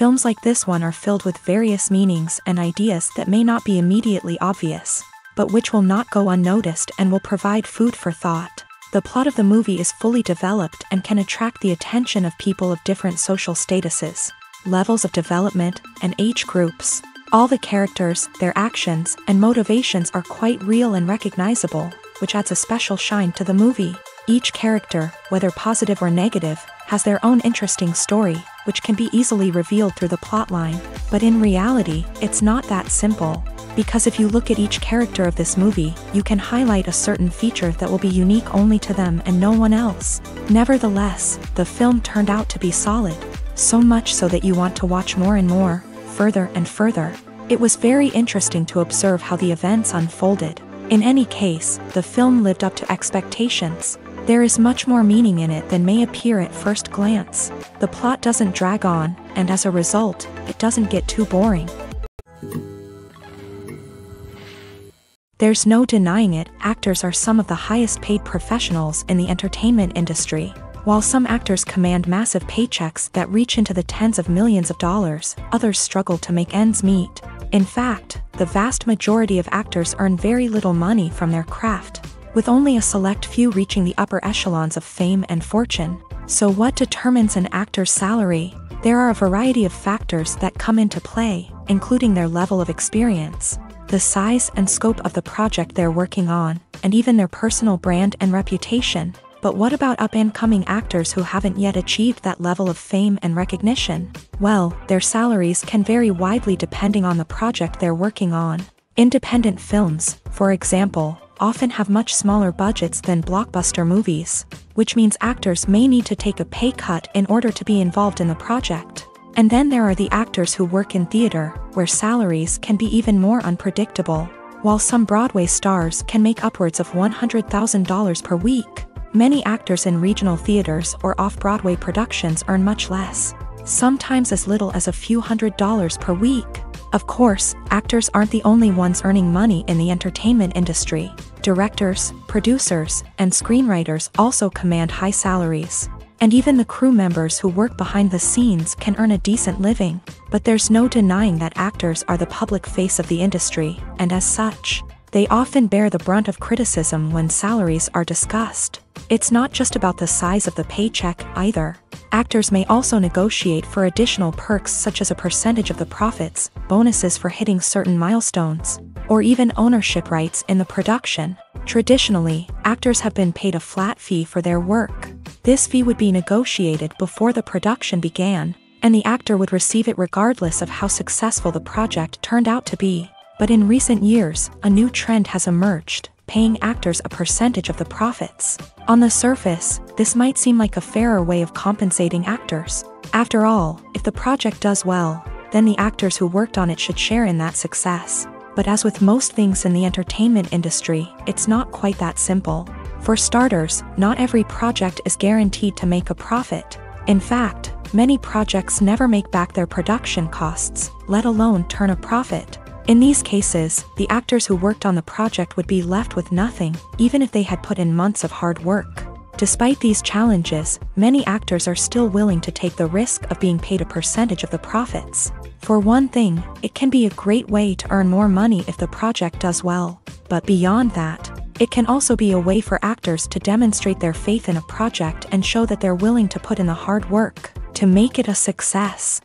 Films like this one are filled with various meanings and ideas that may not be immediately obvious, but which will not go unnoticed and will provide food for thought. The plot of the movie is fully developed and can attract the attention of people of different social statuses, levels of development, and age groups. All the characters, their actions, and motivations are quite real and recognizable, which adds a special shine to the movie. Each character, whether positive or negative, has their own interesting story, which can be easily revealed through the plotline. But in reality, it's not that simple. Because if you look at each character of this movie, you can highlight a certain feature that will be unique only to them and no one else. Nevertheless, the film turned out to be solid. So much so that you want to watch more and more, further and further. It was very interesting to observe how the events unfolded. In any case, the film lived up to expectations. There is much more meaning in it than may appear at first glance. The plot doesn't drag on, and as a result, it doesn't get too boring. There's no denying it, actors are some of the highest paid professionals in the entertainment industry. While some actors command massive paychecks that reach into the tens of millions of dollars, others struggle to make ends meet. In fact, the vast majority of actors earn very little money from their craft, with only a select few reaching the upper echelons of fame and fortune. So what determines an actor's salary? There are a variety of factors that come into play, including their level of experience, the size and scope of the project they're working on, and even their personal brand and reputation. But what about up-and-coming actors who haven't yet achieved that level of fame and recognition? Well, their salaries can vary widely depending on the project they're working on. Independent films, for example, often have much smaller budgets than blockbuster movies, which means actors may need to take a pay cut in order to be involved in the project. And then there are the actors who work in theater, where salaries can be even more unpredictable. While some Broadway stars can make upwards of $100,000 per week, many actors in regional theaters or off-Broadway productions earn much less, sometimes as little as a few $100s per week. Of course, actors aren't the only ones earning money in the entertainment industry. Directors, producers, and screenwriters also command high salaries. And even the crew members who work behind the scenes can earn a decent living. But there's no denying that actors are the public face of the industry, and as such, they often bear the brunt of criticism when salaries are discussed. It's not just about the size of the paycheck, either. Actors may also negotiate for additional perks such as a percentage of the profits, bonuses for hitting certain milestones, or even ownership rights in the production. Traditionally, actors have been paid a flat fee for their work. This fee would be negotiated before the production began, and the actor would receive it regardless of how successful the project turned out to be. But in recent years, a new trend has emerged, paying actors a percentage of the profits. On the surface, this might seem like a fairer way of compensating actors. After all, if the project does well, then the actors who worked on it should share in that success. But as with most things in the entertainment industry, it's not quite that simple. For starters, not every project is guaranteed to make a profit. In fact, many projects never make back their production costs, let alone turn a profit. In these cases, the actors who worked on the project would be left with nothing, even if they had put in months of hard work. Despite these challenges, many actors are still willing to take the risk of being paid a percentage of the profits. For one thing, it can be a great way to earn more money if the project does well. But beyond that, it can also be a way for actors to demonstrate their faith in a project and show that they're willing to put in the hard work to make it a success.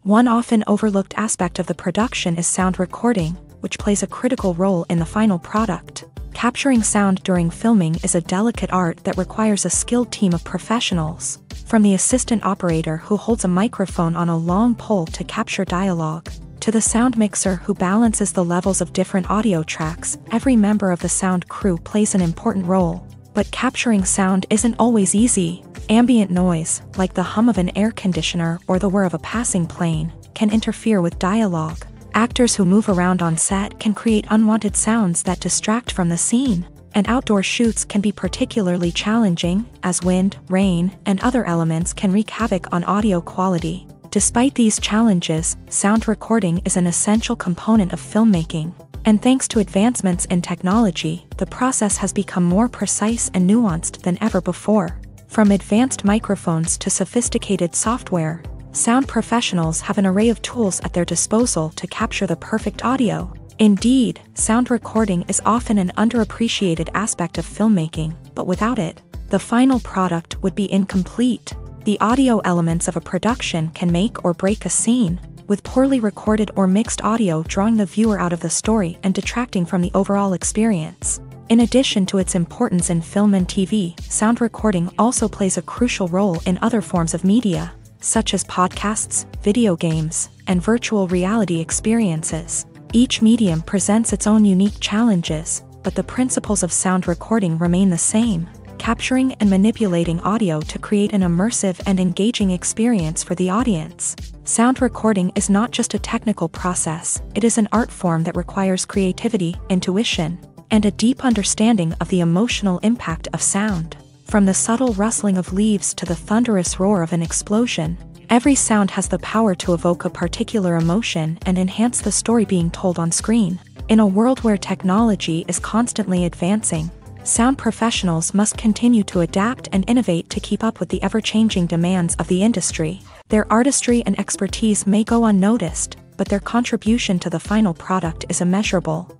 One often overlooked aspect of the production is sound recording, which plays a critical role in the final product. Capturing sound during filming is a delicate art that requires a skilled team of professionals, from the assistant operator who holds a microphone on a long pole to capture dialogue, to the sound mixer who balances the levels of different audio tracks. Every member of the sound crew plays an important role. But capturing sound isn't always easy. Ambient noise, like the hum of an air conditioner or the whir of a passing plane, can interfere with dialogue. Actors who move around on set can create unwanted sounds that distract from the scene. And outdoor shoots can be particularly challenging, as wind, rain, and other elements can wreak havoc on audio quality. Despite these challenges, sound recording is an essential component of filmmaking. And thanks to advancements in technology, the process has become more precise and nuanced than ever before. From advanced microphones to sophisticated software, sound professionals have an array of tools at their disposal to capture the perfect audio. Indeed, sound recording is often an underappreciated aspect of filmmaking, but without it, the final product would be incomplete. The audio elements of a production can make or break a scene, with poorly recorded or mixed audio drawing the viewer out of the story and detracting from the overall experience. In addition to its importance in film and TV, sound recording also plays a crucial role in other forms of media, such as podcasts, video games, and virtual reality experiences. Each medium presents its own unique challenges, but the principles of sound recording remain the same: capturing and manipulating audio to create an immersive and engaging experience for the audience. Sound recording is not just a technical process, it is an art form that requires creativity, intuition, and a deep understanding of the emotional impact of sound. From the subtle rustling of leaves to the thunderous roar of an explosion, every sound has the power to evoke a particular emotion and enhance the story being told on screen. In a world where technology is constantly advancing, sound professionals must continue to adapt and innovate to keep up with the ever-changing demands of the industry. Their artistry and expertise may go unnoticed, but their contribution to the final product is immeasurable.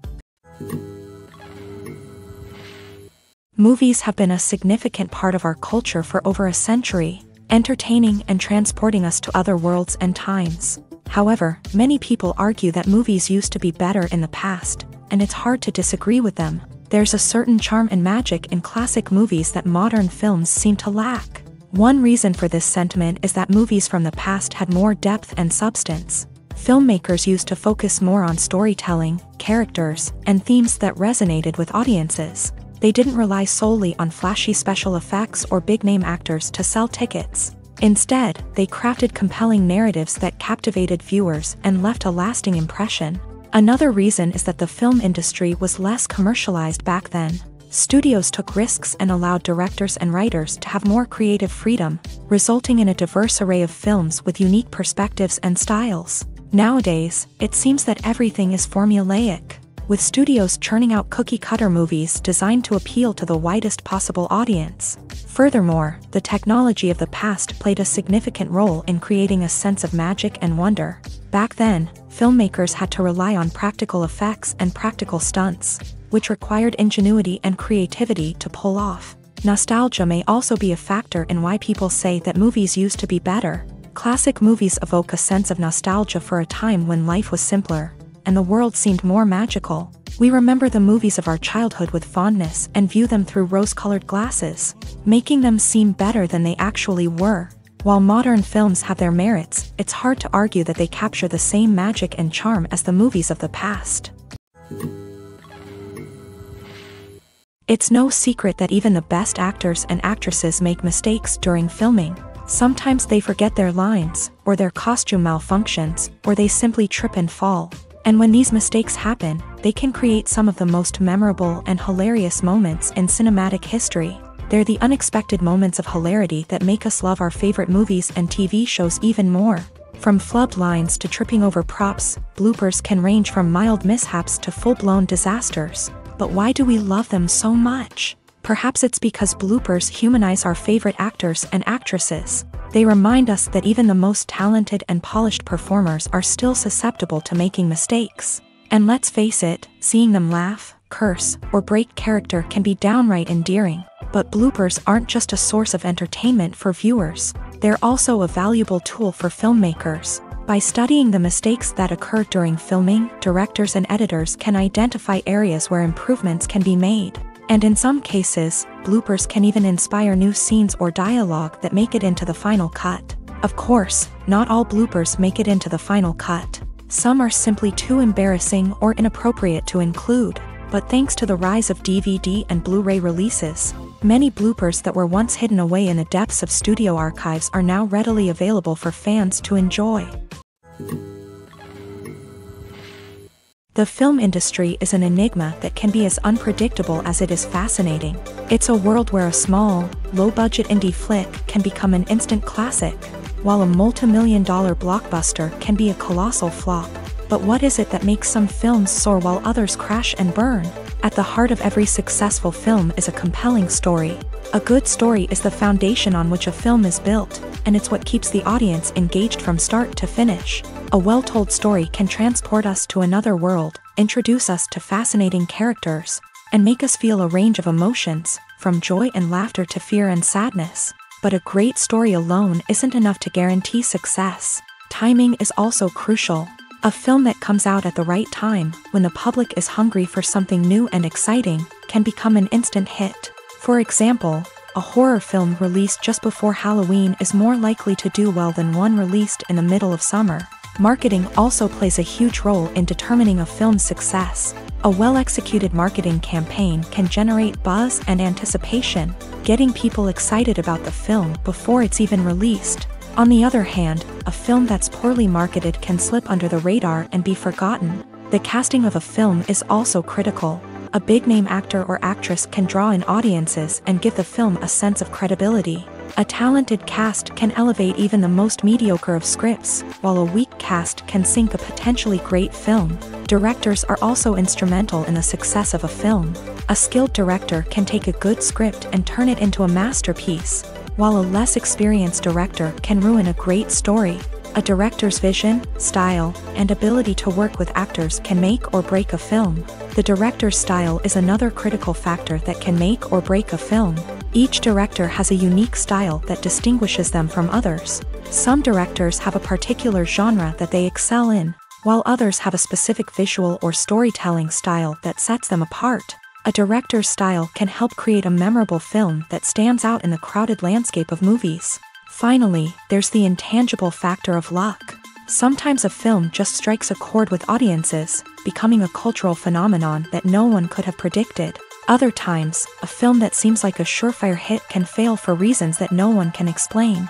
Movies have been a significant part of our culture for over a century, entertaining and transporting us to other worlds and times. However, many people argue that movies used to be better in the past, and it's hard to disagree with them. There's a certain charm and magic in classic movies that modern films seem to lack. One reason for this sentiment is that movies from the past had more depth and substance. Filmmakers used to focus more on storytelling, characters, and themes that resonated with audiences. They didn't rely solely on flashy special effects or big-name actors to sell tickets. Instead, they crafted compelling narratives that captivated viewers and left a lasting impression. Another reason is that the film industry was less commercialized back then. Studios took risks and allowed directors and writers to have more creative freedom, resulting in a diverse array of films with unique perspectives and styles. Nowadays, it seems that everything is formulaic, with studios churning out cookie-cutter movies designed to appeal to the widest possible audience. Furthermore, the technology of the past played a significant role in creating a sense of magic and wonder. Back then, filmmakers had to rely on practical effects and practical stunts, which required ingenuity and creativity to pull off. Nostalgia may also be a factor in why people say that movies used to be better. Classic movies evoke a sense of nostalgia for a time when life was simpler, and the world seemed more magical. We remember the movies of our childhood with fondness and view them through rose-colored glasses, making them seem better than they actually were. While modern films have their merits, it's hard to argue that they capture the same magic and charm as the movies of the past. It's no secret that even the best actors and actresses make mistakes during filming. Sometimes they forget their lines, or their costume malfunctions, or they simply trip and fall. And when these mistakes happen, they can create some of the most memorable and hilarious moments in cinematic history. They're the unexpected moments of hilarity that make us love our favorite movies and TV shows even more. From flubbed lines to tripping over props, bloopers can range from mild mishaps to full-blown disasters. But why do we love them so much? Perhaps it's because bloopers humanize our favorite actors and actresses. They remind us that even the most talented and polished performers are still susceptible to making mistakes. And let's face it, seeing them laugh, curse, or break character can be downright endearing. But bloopers aren't just a source of entertainment for viewers. They're also a valuable tool for filmmakers. By studying the mistakes that occur during filming, directors and editors can identify areas where improvements can be made. And in some cases, bloopers can even inspire new scenes or dialogue that make it into the final cut. Of course, not all bloopers make it into the final cut. Some are simply too embarrassing or inappropriate to include. But thanks to the rise of DVD and Blu-ray releases, many bloopers that were once hidden away in the depths of studio archives are now readily available for fans to enjoy. The film industry is an enigma that can be as unpredictable as it is fascinating. It's a world where a small, low-budget indie flick can become an instant classic, while a multi-million-dollar blockbuster can be a colossal flop. But what is it that makes some films soar while others crash and burn? At the heart of every successful film is a compelling story. A good story is the foundation on which a film is built, and it's what keeps the audience engaged from start to finish. A well-told story can transport us to another world, introduce us to fascinating characters, and make us feel a range of emotions, from joy and laughter to fear and sadness. But a great story alone isn't enough to guarantee success. Timing is also crucial. A film that comes out at the right time, when the public is hungry for something new and exciting, can become an instant hit. For example, a horror film released just before Halloween is more likely to do well than one released in the middle of summer. Marketing also plays a huge role in determining a film's success. A well-executed marketing campaign can generate buzz and anticipation, getting people excited about the film before it's even released. On the other hand, a film that's poorly marketed can slip under the radar and be forgotten. The casting of a film is also critical. A big-name actor or actress can draw in audiences and give the film a sense of credibility. A talented cast can elevate even the most mediocre of scripts, while a weak cast can sink a potentially great film. Directors are also instrumental in the success of a film. A skilled director can take a good script and turn it into a masterpiece, while a less experienced director can ruin a great story. A director's vision, style, and ability to work with actors can make or break a film. The director's style is another critical factor that can make or break a film. Each director has a unique style that distinguishes them from others. Some directors have a particular genre that they excel in, while others have a specific visual or storytelling style that sets them apart. A director's style can help create a memorable film that stands out in the crowded landscape of movies. Finally, there's the intangible factor of luck. Sometimes a film just strikes a chord with audiences, becoming a cultural phenomenon that no one could have predicted. Other times, a film that seems like a surefire hit can fail for reasons that no one can explain.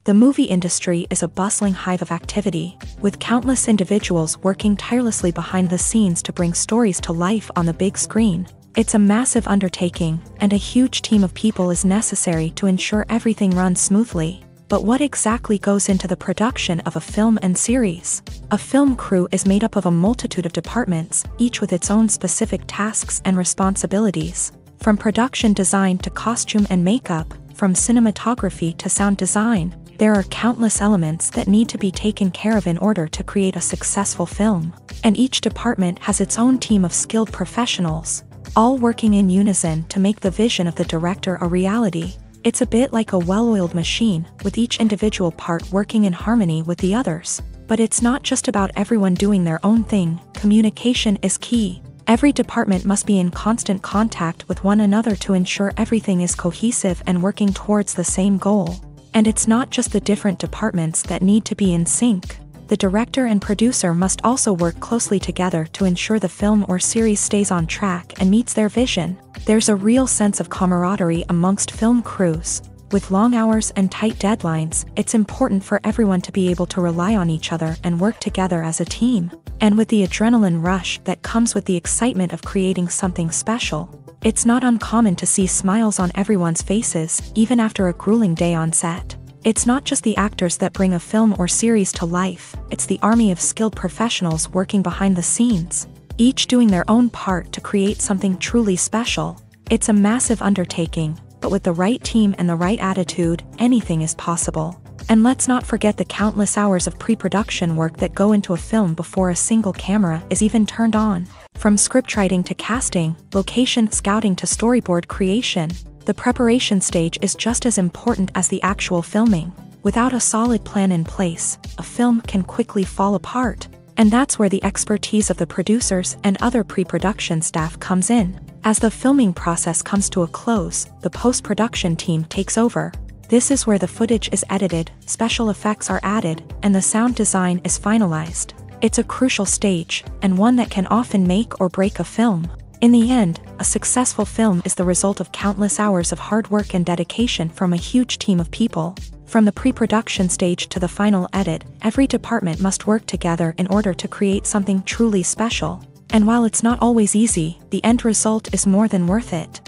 The movie industry is a bustling hive of activity, with countless individuals working tirelessly behind the scenes to bring stories to life on the big screen. It's a massive undertaking, and a huge team of people is necessary to ensure everything runs smoothly. But what exactly goes into the production of a film and series? A film crew is made up of a multitude of departments, each with its own specific tasks and responsibilities. From production design to costume and makeup, from cinematography to sound design, there are countless elements that need to be taken care of in order to create a successful film. And each department has its own team of skilled professionals, all working in unison to make the vision of the director a reality. It's a bit like a well-oiled machine, with each individual part working in harmony with the others. But it's not just about everyone doing their own thing. Communication is key. Every department must be in constant contact with one another to ensure everything is cohesive and working towards the same goal. And it's not just the different departments that need to be in sync. The director and producer must also work closely together to ensure the film or series stays on track and meets their vision. There's a real sense of camaraderie amongst film crews. With long hours and tight deadlines, it's important for everyone to be able to rely on each other and work together as a team. And with the adrenaline rush that comes with the excitement of creating something special, it's not uncommon to see smiles on everyone's faces, even after a grueling day on set. It's not just the actors that bring a film or series to life, it's the army of skilled professionals working behind the scenes, each doing their own part to create something truly special. It's a massive undertaking, but with the right team and the right attitude, anything is possible. And let's not forget the countless hours of pre-production work that go into a film before a single camera is even turned on. From scriptwriting to casting, location scouting to storyboard creation, the preparation stage is just as important as the actual filming. Without a solid plan in place, a film can quickly fall apart. And that's where the expertise of the producers and other pre-production staff comes in. As the filming process comes to a close, the post-production team takes over. This is where the footage is edited, special effects are added, and the sound design is finalized. It's a crucial stage, and one that can often make or break a film. In the end, a successful film is the result of countless hours of hard work and dedication from a huge team of people. From the pre-production stage to the final edit, every department must work together in order to create something truly special. And while it's not always easy, the end result is more than worth it.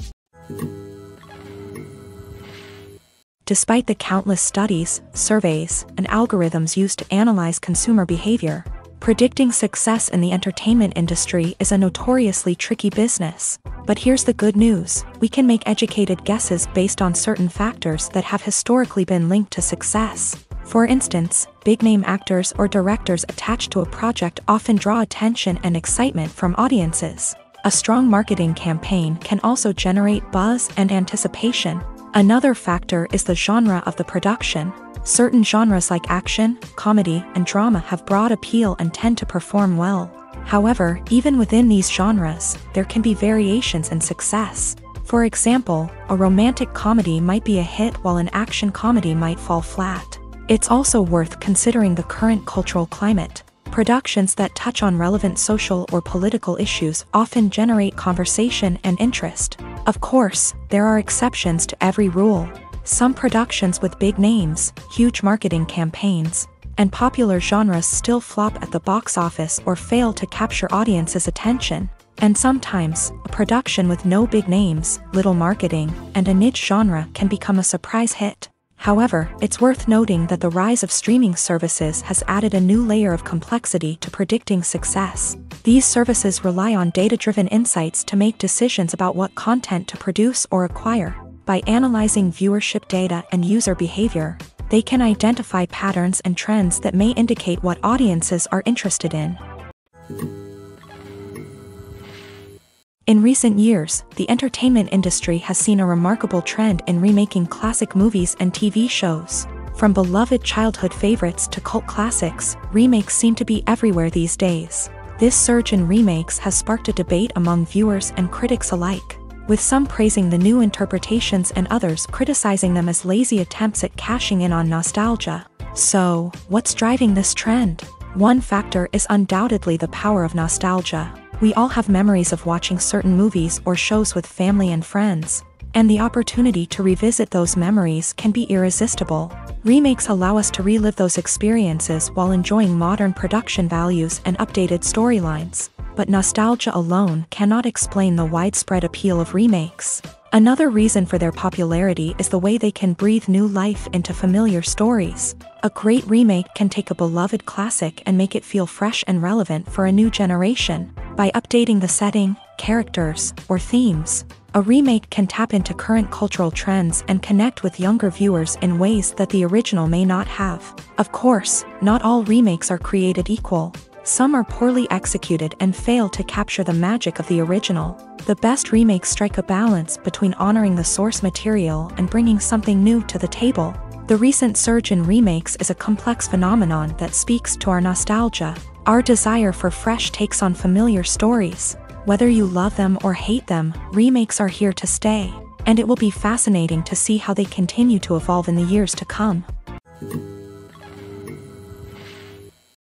Despite the countless studies, surveys, and algorithms used to analyze consumer behavior, Predicting success in the entertainment industry is a notoriously tricky business. But here's the good news: we can make educated guesses based on certain factors that have historically been linked to success. For instance, big-name actors or directors attached to a project often draw attention and excitement from audiences. A strong marketing campaign can also generate buzz and anticipation. Another factor is the genre of the production. Certain genres like action, comedy, and drama have broad appeal and tend to perform well. However, even within these genres, there can be variations in success. For example, a romantic comedy might be a hit while an action comedy might fall flat. It's also worth considering the current cultural climate. Productions that touch on relevant social or political issues often generate conversation and interest. Of course, there are exceptions to every rule. Some productions with big names, huge marketing campaigns, and popular genres still flop at the box office or fail to capture audiences' attention. And sometimes, a production with no big names, little marketing, and a niche genre can become a surprise hit. However, it's worth noting that the rise of streaming services has added a new layer of complexity to predicting success. These services rely on data-driven insights to make decisions about what content to produce or acquire. By analyzing viewership data and user behavior, they can identify patterns and trends that may indicate what audiences are interested in. In recent years, the entertainment industry has seen a remarkable trend in remaking classic movies and TV shows. From beloved childhood favorites to cult classics, remakes seem to be everywhere these days. This surge in remakes has sparked a debate among viewers and critics alike, with some praising the new interpretations and others criticizing them as lazy attempts at cashing in on nostalgia. So, what's driving this trend? One factor is undoubtedly the power of nostalgia. We all have memories of watching certain movies or shows with family and friends, and the opportunity to revisit those memories can be irresistible. Remakes allow us to relive those experiences while enjoying modern production values and updated storylines. But nostalgia alone cannot explain the widespread appeal of remakes. Another reason for their popularity is the way they can breathe new life into familiar stories. A great remake can take a beloved classic and make it feel fresh and relevant for a new generation. By updating the setting, characters, or themes, a remake can tap into current cultural trends and connect with younger viewers in ways that the original may not have. Of course, not all remakes are created equal. Some are poorly executed and fail to capture the magic of the original. The best remakes strike a balance between honoring the source material and bringing something new to the table. The recent surge in remakes is a complex phenomenon that speaks to our nostalgia, our desire for fresh takes on familiar stories. Whether you love them or hate them, remakes are here to stay, and it will be fascinating to see how they continue to evolve in the years to come.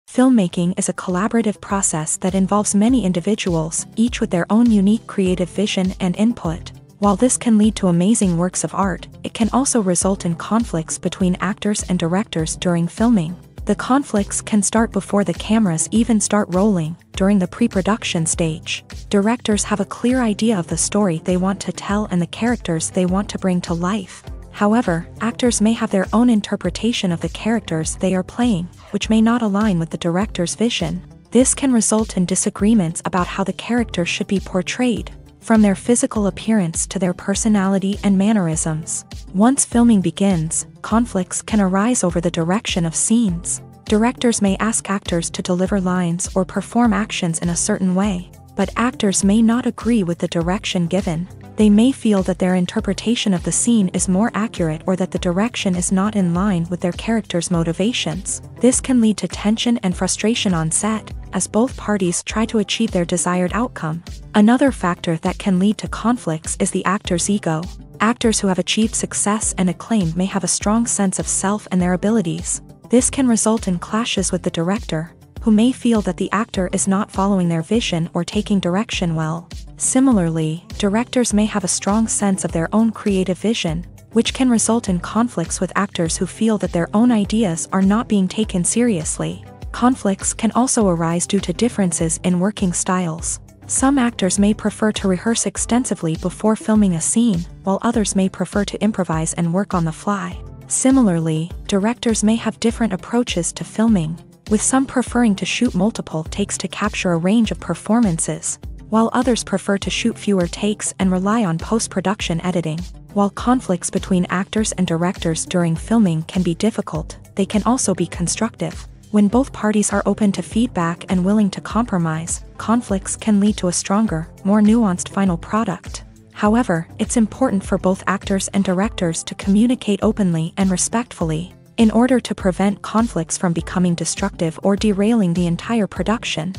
Filmmaking is a collaborative process that involves many individuals, each with their own unique creative vision and input. While this can lead to amazing works of art, it can also result in conflicts between actors and directors during filming. The conflicts can start before the cameras even start rolling, during the pre-production stage. Directors have a clear idea of the story they want to tell and the characters they want to bring to life. However, actors may have their own interpretation of the characters they are playing, which may not align with the director's vision. This can result in disagreements about how the character should be portrayed, from their physical appearance to their personality and mannerisms. Once filming begins, conflicts can arise over the direction of scenes. Directors may ask actors to deliver lines or perform actions in a certain way, but actors may not agree with the direction given. They may feel that their interpretation of the scene is more accurate or that the direction is not in line with their character's motivations. This can lead to tension and frustration on set, as both parties try to achieve their desired outcome. Another factor that can lead to conflicts is the actor's ego. Actors who have achieved success and acclaim may have a strong sense of self and their abilities. This can result in clashes with the director, who may feel that the actor is not following their vision or taking direction well. Similarly, directors may have a strong sense of their own creative vision, which can result in conflicts with actors who feel that their own ideas are not being taken seriously. Conflicts can also arise due to differences in working styles. Some actors may prefer to rehearse extensively before filming a scene, while others may prefer to improvise and work on the fly. Similarly, directors may have different approaches to filming, with some preferring to shoot multiple takes to capture a range of performances, while others prefer to shoot fewer takes and rely on post-production editing. While conflicts between actors and directors during filming can be difficult, they can also be constructive. When both parties are open to feedback and willing to compromise, conflicts can lead to a stronger, more nuanced final product. However, it's important for both actors and directors to communicate openly and respectfully, in order to prevent conflicts from becoming destructive or derailing the entire production.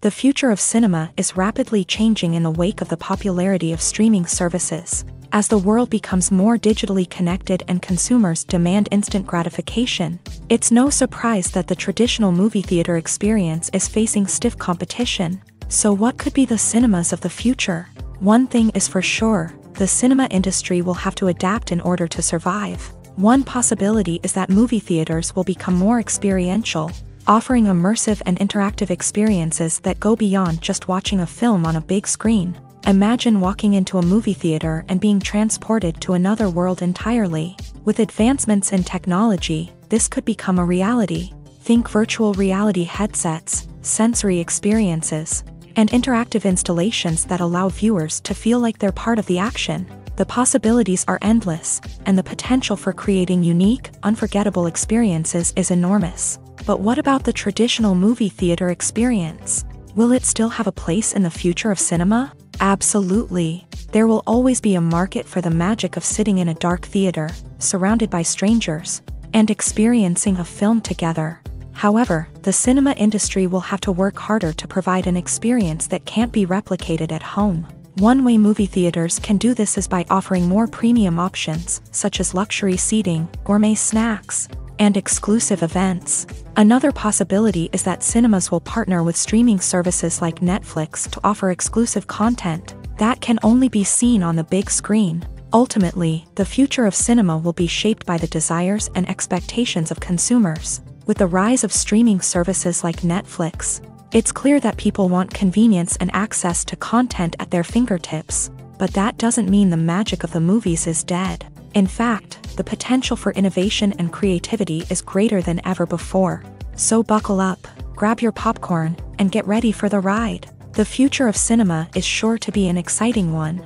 The future of cinema is rapidly changing in the wake of the popularity of streaming services. As the world becomes more digitally connected and consumers demand instant gratification, it's no surprise that the traditional movie theater experience is facing stiff competition. So what could be the cinemas of the future? One thing is for sure, the cinema industry will have to adapt in order to survive. One possibility is that movie theaters will become more experiential, offering immersive and interactive experiences that go beyond just watching a film on a big screen. Imagine walking into a movie theater and being transported to another world entirely. With advancements in technology, this could become a reality. Think virtual reality headsets, sensory experiences, and interactive installations that allow viewers to feel like they're part of the action. The possibilities are endless, and the potential for creating unique, unforgettable experiences is enormous. But what about the traditional movie theater experience? Will it still have a place in the future of cinema? Absolutely. There will always be a market for the magic of sitting in a dark theater, surrounded by strangers, and experiencing a film together. However, the cinema industry will have to work harder to provide an experience that can't be replicated at home. One way movie theaters can do this is by offering more premium options, such as luxury seating, gourmet snacks, and exclusive events. Another possibility is that cinemas will partner with streaming services like Netflix to offer exclusive content that can only be seen on the big screen. Ultimately, the future of cinema will be shaped by the desires and expectations of consumers. With the rise of streaming services like Netflix, it's clear that people want convenience and access to content at their fingertips. But that doesn't mean the magic of the movies is dead. In fact, the potential for innovation and creativity is greater than ever before. So buckle up, grab your popcorn, and get ready for the ride. The future of cinema is sure to be an exciting one.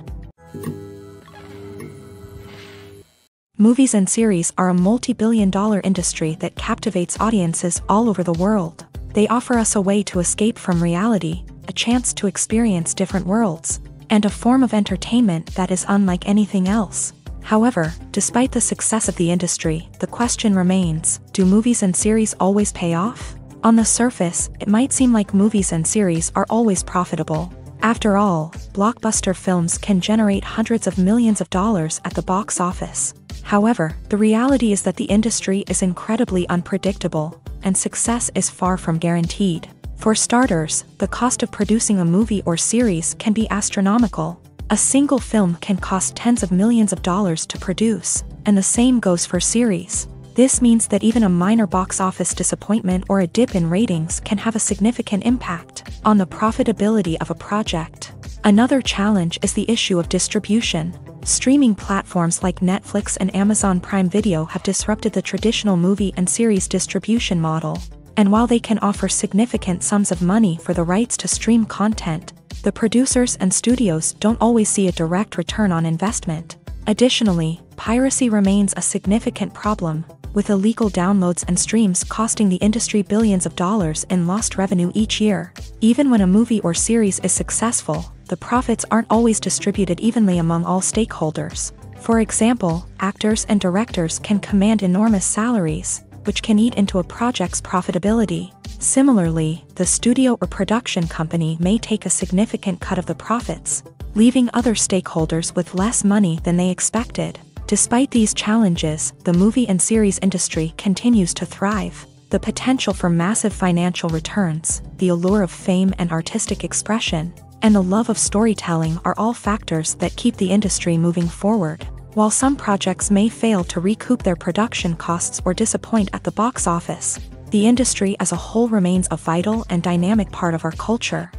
Movies and series are a multi-billion-dollar industry that captivates audiences all over the world. They offer us a way to escape from reality, a chance to experience different worlds, and a form of entertainment that is unlike anything else. However, despite the success of the industry, the question remains, do movies and series always pay off? On the surface, it might seem like movies and series are always profitable. After all, blockbuster films can generate hundreds of millions of dollars at the box office. However, the reality is that the industry is incredibly unpredictable, and success is far from guaranteed. For starters, the cost of producing a movie or series can be astronomical. A single film can cost tens of millions of dollars to produce, and the same goes for series. This means that even a minor box office disappointment or a dip in ratings can have a significant impact on the profitability of a project. Another challenge is the issue of distribution. Streaming platforms like Netflix and Amazon Prime Video have disrupted the traditional movie and series distribution model. And while they can offer significant sums of money for the rights to stream content, the producers and studios don't always see a direct return on investment. Additionally, piracy remains a significant problem, with illegal downloads and streams costing the industry billions of dollars in lost revenue each year. Even when a movie or series is successful, the profits aren't always distributed evenly among all stakeholders. For example, actors and directors can command enormous salaries, which can eat into a project's profitability. Similarly, the studio or production company may take a significant cut of the profits, leaving other stakeholders with less money than they expected. Despite these challenges, the movie and series industry continues to thrive. The potential for massive financial returns, the allure of fame and artistic expression, and the love of storytelling are all factors that keep the industry moving forward. While some projects may fail to recoup their production costs or disappoint at the box office, the industry as a whole remains a vital and dynamic part of our culture.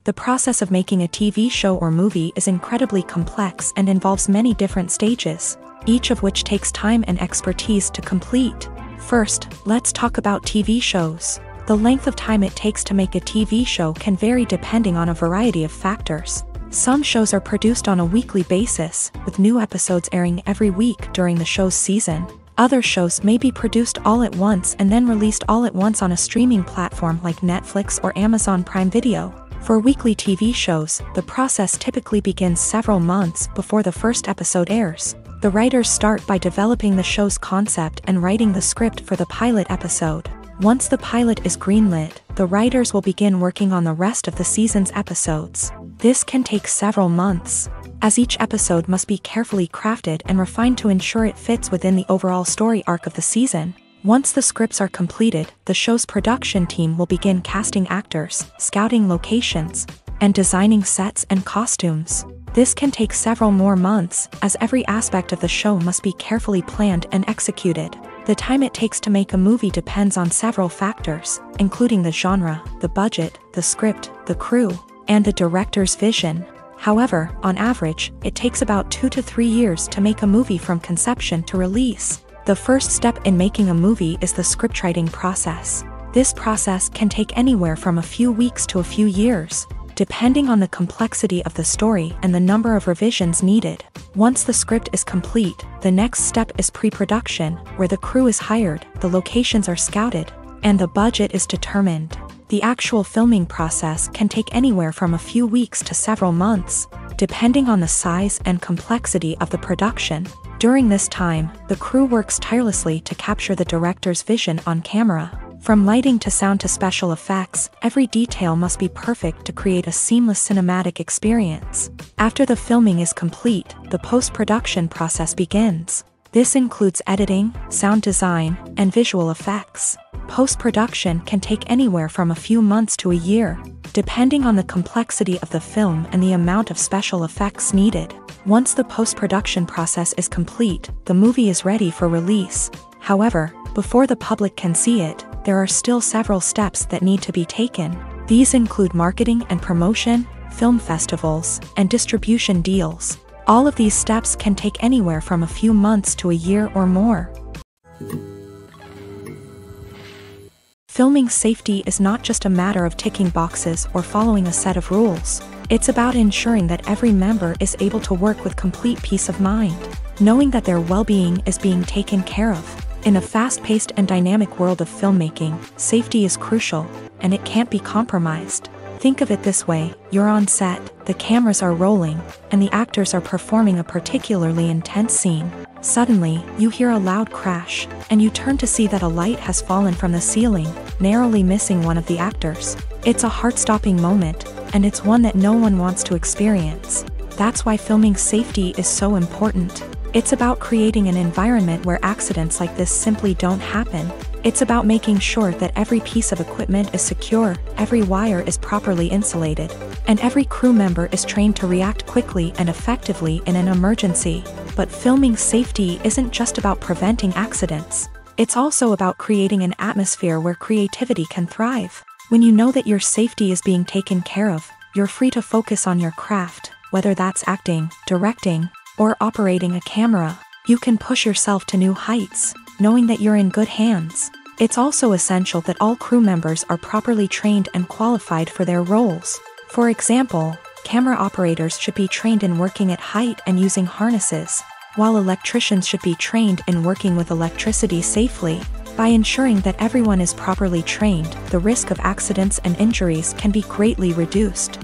The process of making a TV show or movie is incredibly complex and involves many different stages, each of which takes time and expertise to complete. First, let's talk about TV shows. The length of time it takes to make a TV show can vary depending on a variety of factors. Some shows are produced on a weekly basis, with new episodes airing every week during the show's season. Other shows may be produced all at once and then released all at once on a streaming platform like Netflix or Amazon Prime Video. For weekly TV shows, the process typically begins several months before the first episode airs. The writers start by developing the show's concept and writing the script for the pilot episode. Once the pilot is greenlit, the writers will begin working on the rest of the season's episodes. This can take several months, as each episode must be carefully crafted and refined to ensure it fits within the overall story arc of the season. Once the scripts are completed, the show's production team will begin casting actors, scouting locations, and designing sets and costumes. This can take several more months, as every aspect of the show must be carefully planned and executed. The time it takes to make a movie depends on several factors, including the genre, the budget, the script, the crew, and the director's vision. However, on average, it takes about 2 to 3 years to make a movie from conception to release. The first step in making a movie is the scriptwriting process. This process can take anywhere from a few weeks to a few years, depending on the complexity of the story and the number of revisions needed. Once the script is complete, the next step is pre-production, where the crew is hired, the locations are scouted, and the budget is determined. The actual filming process can take anywhere from a few weeks to several months, depending on the size and complexity of the production. During this time, the crew works tirelessly to capture the director's vision on camera. From lighting to sound to special effects, every detail must be perfect to create a seamless cinematic experience. After the filming is complete, the post-production process begins. This includes editing, sound design, and visual effects. Post-production can take anywhere from a few months to a year, depending on the complexity of the film and the amount of special effects needed. Once the post-production process is complete, the movie is ready for release. However, before the public can see it, there are still several steps that need to be taken. These include marketing and promotion, film festivals, and distribution deals. All of these steps can take anywhere from a few months to a year or more. Filming safety is not just a matter of ticking boxes or following a set of rules. It's about ensuring that every member is able to work with complete peace of mind, knowing that their well-being is being taken care of. In a fast-paced and dynamic world of filmmaking, safety is crucial, and it can't be compromised. Think of it this way: you're on set, the cameras are rolling, and the actors are performing a particularly intense scene. Suddenly, you hear a loud crash, and you turn to see that a light has fallen from the ceiling, narrowly missing one of the actors. It's a heart-stopping moment, and it's one that no one wants to experience. That's why filming safety is so important. It's about creating an environment where accidents like this simply don't happen. It's about making sure that every piece of equipment is secure, every wire is properly insulated, and every crew member is trained to react quickly and effectively in an emergency. But filming safety isn't just about preventing accidents. It's also about creating an atmosphere where creativity can thrive. When you know that your safety is being taken care of, you're free to focus on your craft, whether that's acting, directing, or operating a camera. You can push yourself to new heights, knowing that you're in good hands. It's also essential that all crew members are properly trained and qualified for their roles. For example, camera operators should be trained in working at height and using harnesses, while electricians should be trained in working with electricity safely. By ensuring that everyone is properly trained, the risk of accidents and injuries can be greatly reduced.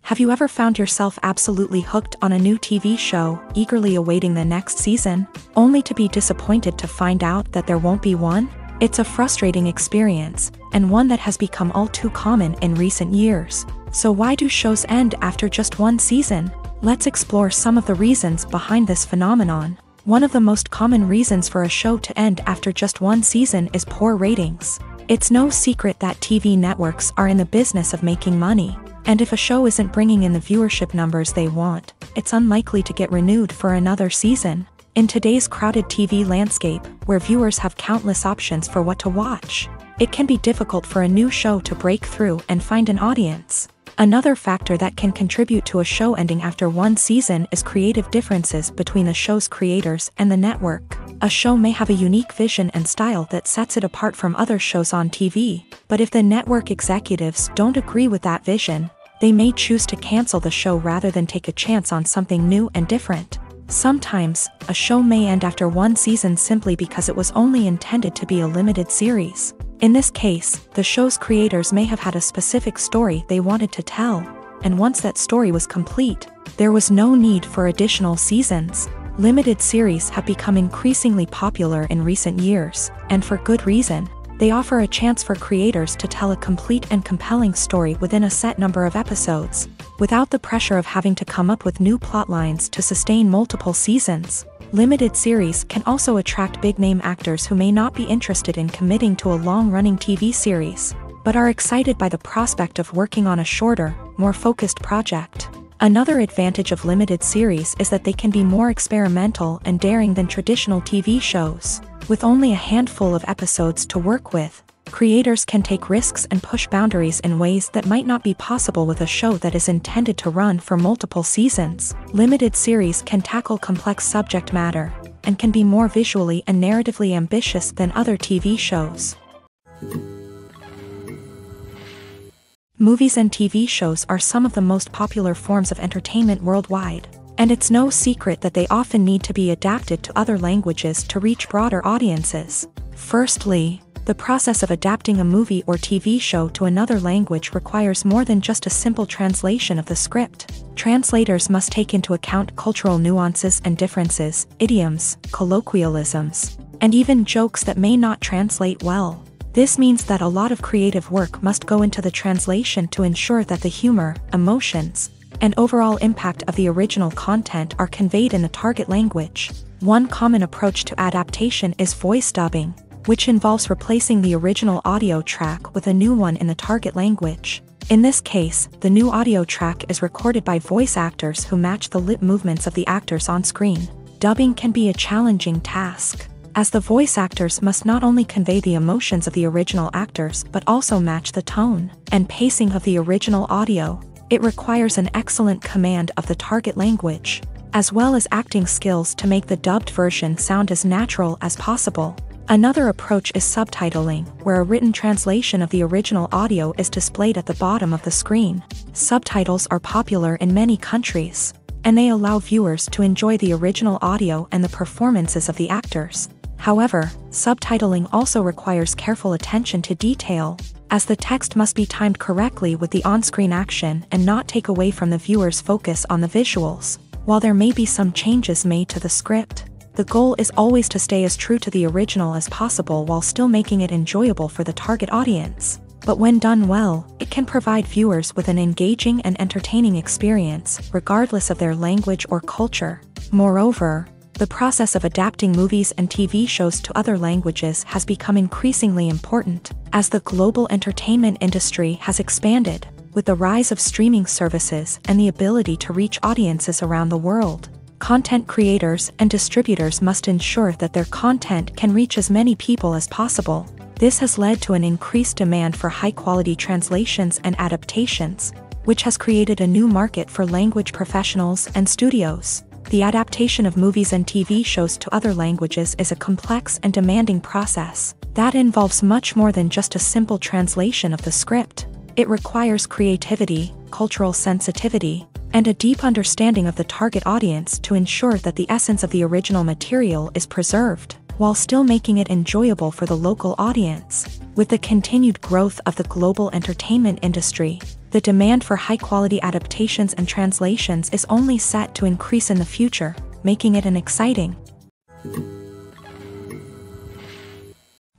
Have you ever found yourself absolutely hooked on a new TV show, eagerly awaiting the next season, only to be disappointed to find out that there won't be one? It's a frustrating experience, and one that has become all too common in recent years. So why do shows end after just one season? Let's explore some of the reasons behind this phenomenon. One of the most common reasons for a show to end after just one season is poor ratings. It's no secret that TV networks are in the business of making money. And if a show isn't bringing in the viewership numbers they want, it's unlikely to get renewed for another season. In today's crowded TV landscape, where viewers have countless options for what to watch, it can be difficult for a new show to break through and find an audience. Another factor that can contribute to a show ending after one season is creative differences between the show's creators and the network. A show may have a unique vision and style that sets it apart from other shows on TV, but if the network executives don't agree with that vision, they may choose to cancel the show rather than take a chance on something new and different. Sometimes, a show may end after one season simply because it was only intended to be a limited series. In this case, the show's creators may have had a specific story they wanted to tell, and once that story was complete, there was no need for additional seasons. Limited series have become increasingly popular in recent years, and for good reason. They offer a chance for creators to tell a complete and compelling story within a set number of episodes, without the pressure of having to come up with new plotlines to sustain multiple seasons. Limited series can also attract big-name actors who may not be interested in committing to a long-running TV series, but are excited by the prospect of working on a shorter, more focused project. Another advantage of limited series is that they can be more experimental and daring than traditional TV shows. With only a handful of episodes to work with, creators can take risks and push boundaries in ways that might not be possible with a show that is intended to run for multiple seasons. Limited series can tackle complex subject matter, and can be more visually and narratively ambitious than other TV shows. Movies and TV shows are some of the most popular forms of entertainment worldwide, and it's no secret that they often need to be adapted to other languages to reach broader audiences. Firstly, the process of adapting a movie or TV show to another language requires more than just a simple translation of the script. Translators must take into account cultural nuances and differences, idioms, colloquialisms, and even jokes that may not translate well. This means that a lot of creative work must go into the translation to ensure that the humor, emotions, and overall impact of the original content are conveyed in the target language. One common approach to adaptation is voice dubbing, which involves replacing the original audio track with a new one in the target language. In this case, the new audio track is recorded by voice actors who match the lip movements of the actors on screen. Dubbing can be a challenging task, as the voice actors must not only convey the emotions of the original actors but also match the tone and pacing of the original audio. It requires an excellent command of the target language, as well as acting skills to make the dubbed version sound as natural as possible. Another approach is subtitling, where a written translation of the original audio is displayed at the bottom of the screen. Subtitles are popular in many countries, and they allow viewers to enjoy the original audio and the performances of the actors. However, subtitling also requires careful attention to detail, as the text must be timed correctly with the on-screen action and not take away from the viewer's focus on the visuals. While there may be some changes made to the script, the goal is always to stay as true to the original as possible while still making it enjoyable for the target audience. But when done well, it can provide viewers with an engaging and entertaining experience, regardless of their language or culture. Moreover, the process of adapting movies and TV shows to other languages has become increasingly important, as the global entertainment industry has expanded, with the rise of streaming services and the ability to reach audiences around the world. Content creators and distributors must ensure that their content can reach as many people as possible. This has led to an increased demand for high-quality translations and adaptations, which has created a new market for language professionals and studios. The adaptation of movies and TV shows to other languages is a complex and demanding process that involves much more than just a simple translation of the script. It requires creativity, cultural sensitivity, and a deep understanding of the target audience to ensure that the essence of the original material is preserved, while still making it enjoyable for the local audience. With the continued growth of the global entertainment industry, the demand for high-quality adaptations and translations is only set to increase in the future, making it an exciting.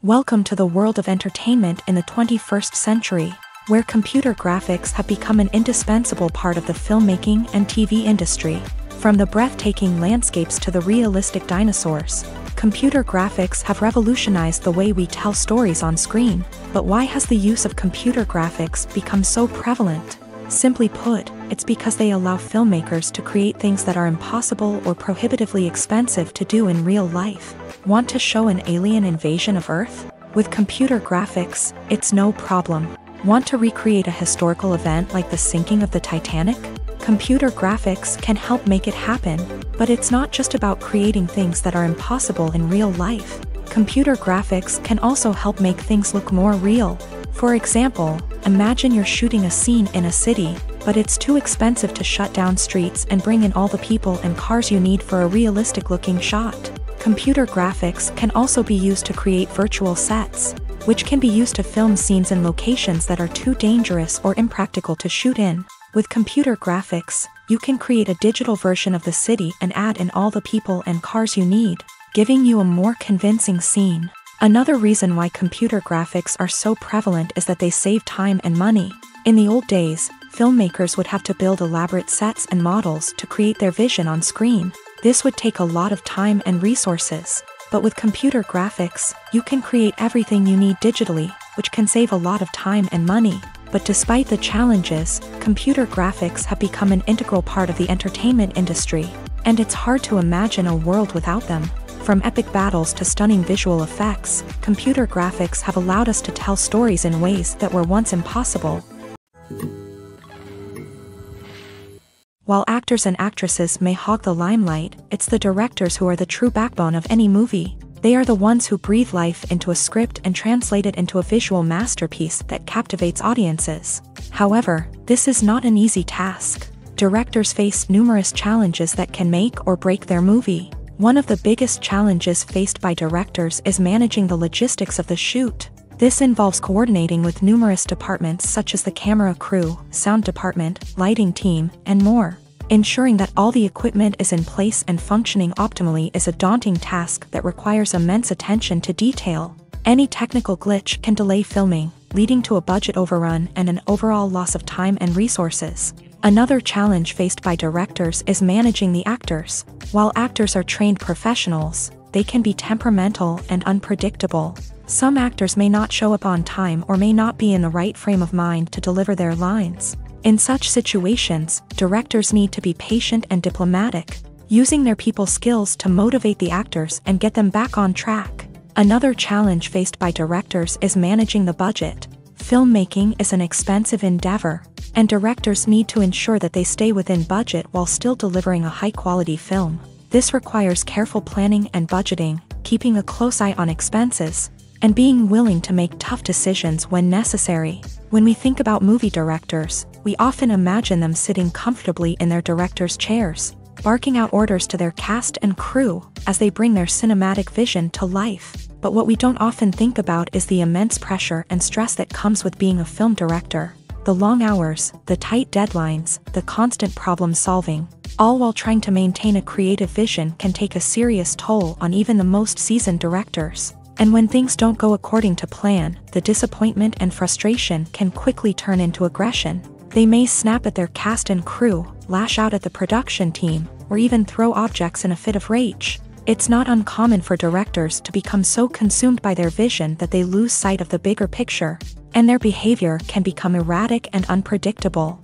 Welcome to the world of entertainment in the 21st century, where computer graphics have become an indispensable part of the filmmaking and TV industry. From the breathtaking landscapes to the realistic dinosaurs, computer graphics have revolutionized the way we tell stories on screen. But why has the use of computer graphics become so prevalent? Simply put, it's because they allow filmmakers to create things that are impossible or prohibitively expensive to do in real life. Want to show an alien invasion of Earth? With computer graphics, it's no problem. Want to recreate a historical event like the sinking of the Titanic? Computer graphics can help make it happen, but it's not just about creating things that are impossible in real life. Computer graphics can also help make things look more real. For example, imagine you're shooting a scene in a city, but it's too expensive to shut down streets and bring in all the people and cars you need for a realistic-looking shot. Computer graphics can also be used to create virtual sets, which can be used to film scenes in locations that are too dangerous or impractical to shoot in. With computer graphics, you can create a digital version of the city and add in all the people and cars you need, giving you a more convincing scene. Another reason why computer graphics are so prevalent is that they save time and money. In the old days, filmmakers would have to build elaborate sets and models to create their vision on screen. This would take a lot of time and resources. But with computer graphics, you can create everything you need digitally, which can save a lot of time and money. But despite the challenges, computer graphics have become an integral part of the entertainment industry, and it's hard to imagine a world without them. From epic battles to stunning visual effects, computer graphics have allowed us to tell stories in ways that were once impossible. While actors and actresses may hog the limelight, it's the directors who are the true backbone of any movie. They are the ones who breathe life into a script and translate it into a visual masterpiece that captivates audiences. However, this is not an easy task. Directors face numerous challenges that can make or break their movie. One of the biggest challenges faced by directors is managing the logistics of the shoot. This involves coordinating with numerous departments such as the camera crew, sound department, lighting team, and more. Ensuring that all the equipment is in place and functioning optimally is a daunting task that requires immense attention to detail. Any technical glitch can delay filming, leading to a budget overrun and an overall loss of time and resources. Another challenge faced by directors is managing the actors. While actors are trained professionals, they can be temperamental and unpredictable. Some actors may not show up on time or may not be in the right frame of mind to deliver their lines. In such situations, directors need to be patient and diplomatic, using their people skills to motivate the actors and get them back on track. Another challenge faced by directors is managing the budget. Filmmaking is an expensive endeavor, and directors need to ensure that they stay within budget while still delivering a high-quality film. This requires careful planning and budgeting, keeping a close eye on expenses, and being willing to make tough decisions when necessary. When we think about movie directors, we often imagine them sitting comfortably in their director's chairs, barking out orders to their cast and crew as they bring their cinematic vision to life. But what we don't often think about is the immense pressure and stress that comes with being a film director. The long hours, the tight deadlines, the constant problem solving, all while trying to maintain a creative vision can take a serious toll on even the most seasoned directors. And when things don't go according to plan, the disappointment and frustration can quickly turn into aggression. They may snap at their cast and crew, lash out at the production team, or even throw objects in a fit of rage. It's not uncommon for directors to become so consumed by their vision that they lose sight of the bigger picture, and their behavior can become erratic and unpredictable.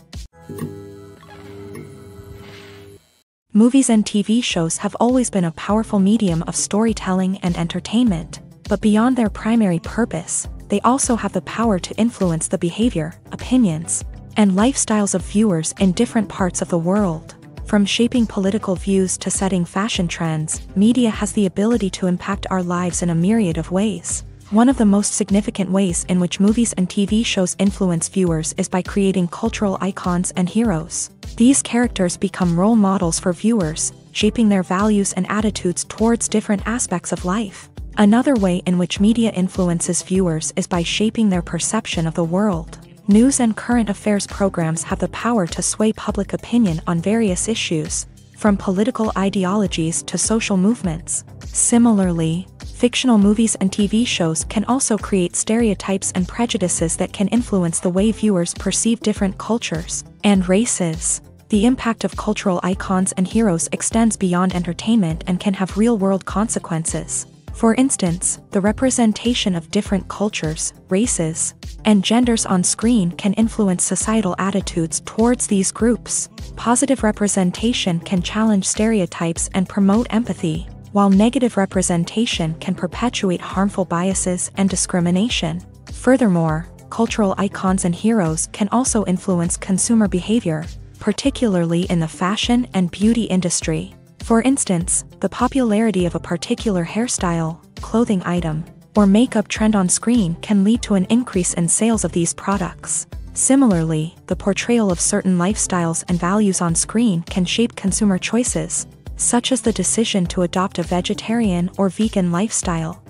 Movies and TV shows have always been a powerful medium of storytelling and entertainment, but beyond their primary purpose, they also have the power to influence the behavior, opinions, and lifestyles of viewers in different parts of the world. From shaping political views to setting fashion trends, media has the ability to impact our lives in a myriad of ways. One of the most significant ways in which movies and TV shows influence viewers is by creating cultural icons and heroes. These characters become role models for viewers, shaping their values and attitudes towards different aspects of life. Another way in which media influences viewers is by shaping their perception of the world. News and current affairs programs have the power to sway public opinion on various issues, from political ideologies to social movements. Similarly, fictional movies and TV shows can also create stereotypes and prejudices that can influence the way viewers perceive different cultures and races. The impact of cultural icons and heroes extends beyond entertainment and can have real-world consequences. For instance, the representation of different cultures, races, and genders on screen can influence societal attitudes towards these groups. Positive representation can challenge stereotypes and promote empathy, while negative representation can perpetuate harmful biases and discrimination. Furthermore, cultural icons and heroes can also influence consumer behavior, particularly in the fashion and beauty industry. For instance, the popularity of a particular hairstyle, clothing item, or makeup trend on screen can lead to an increase in sales of these products. Similarly, the portrayal of certain lifestyles and values on screen can shape consumer choices, such as the decision to adopt a vegetarian or vegan lifestyle.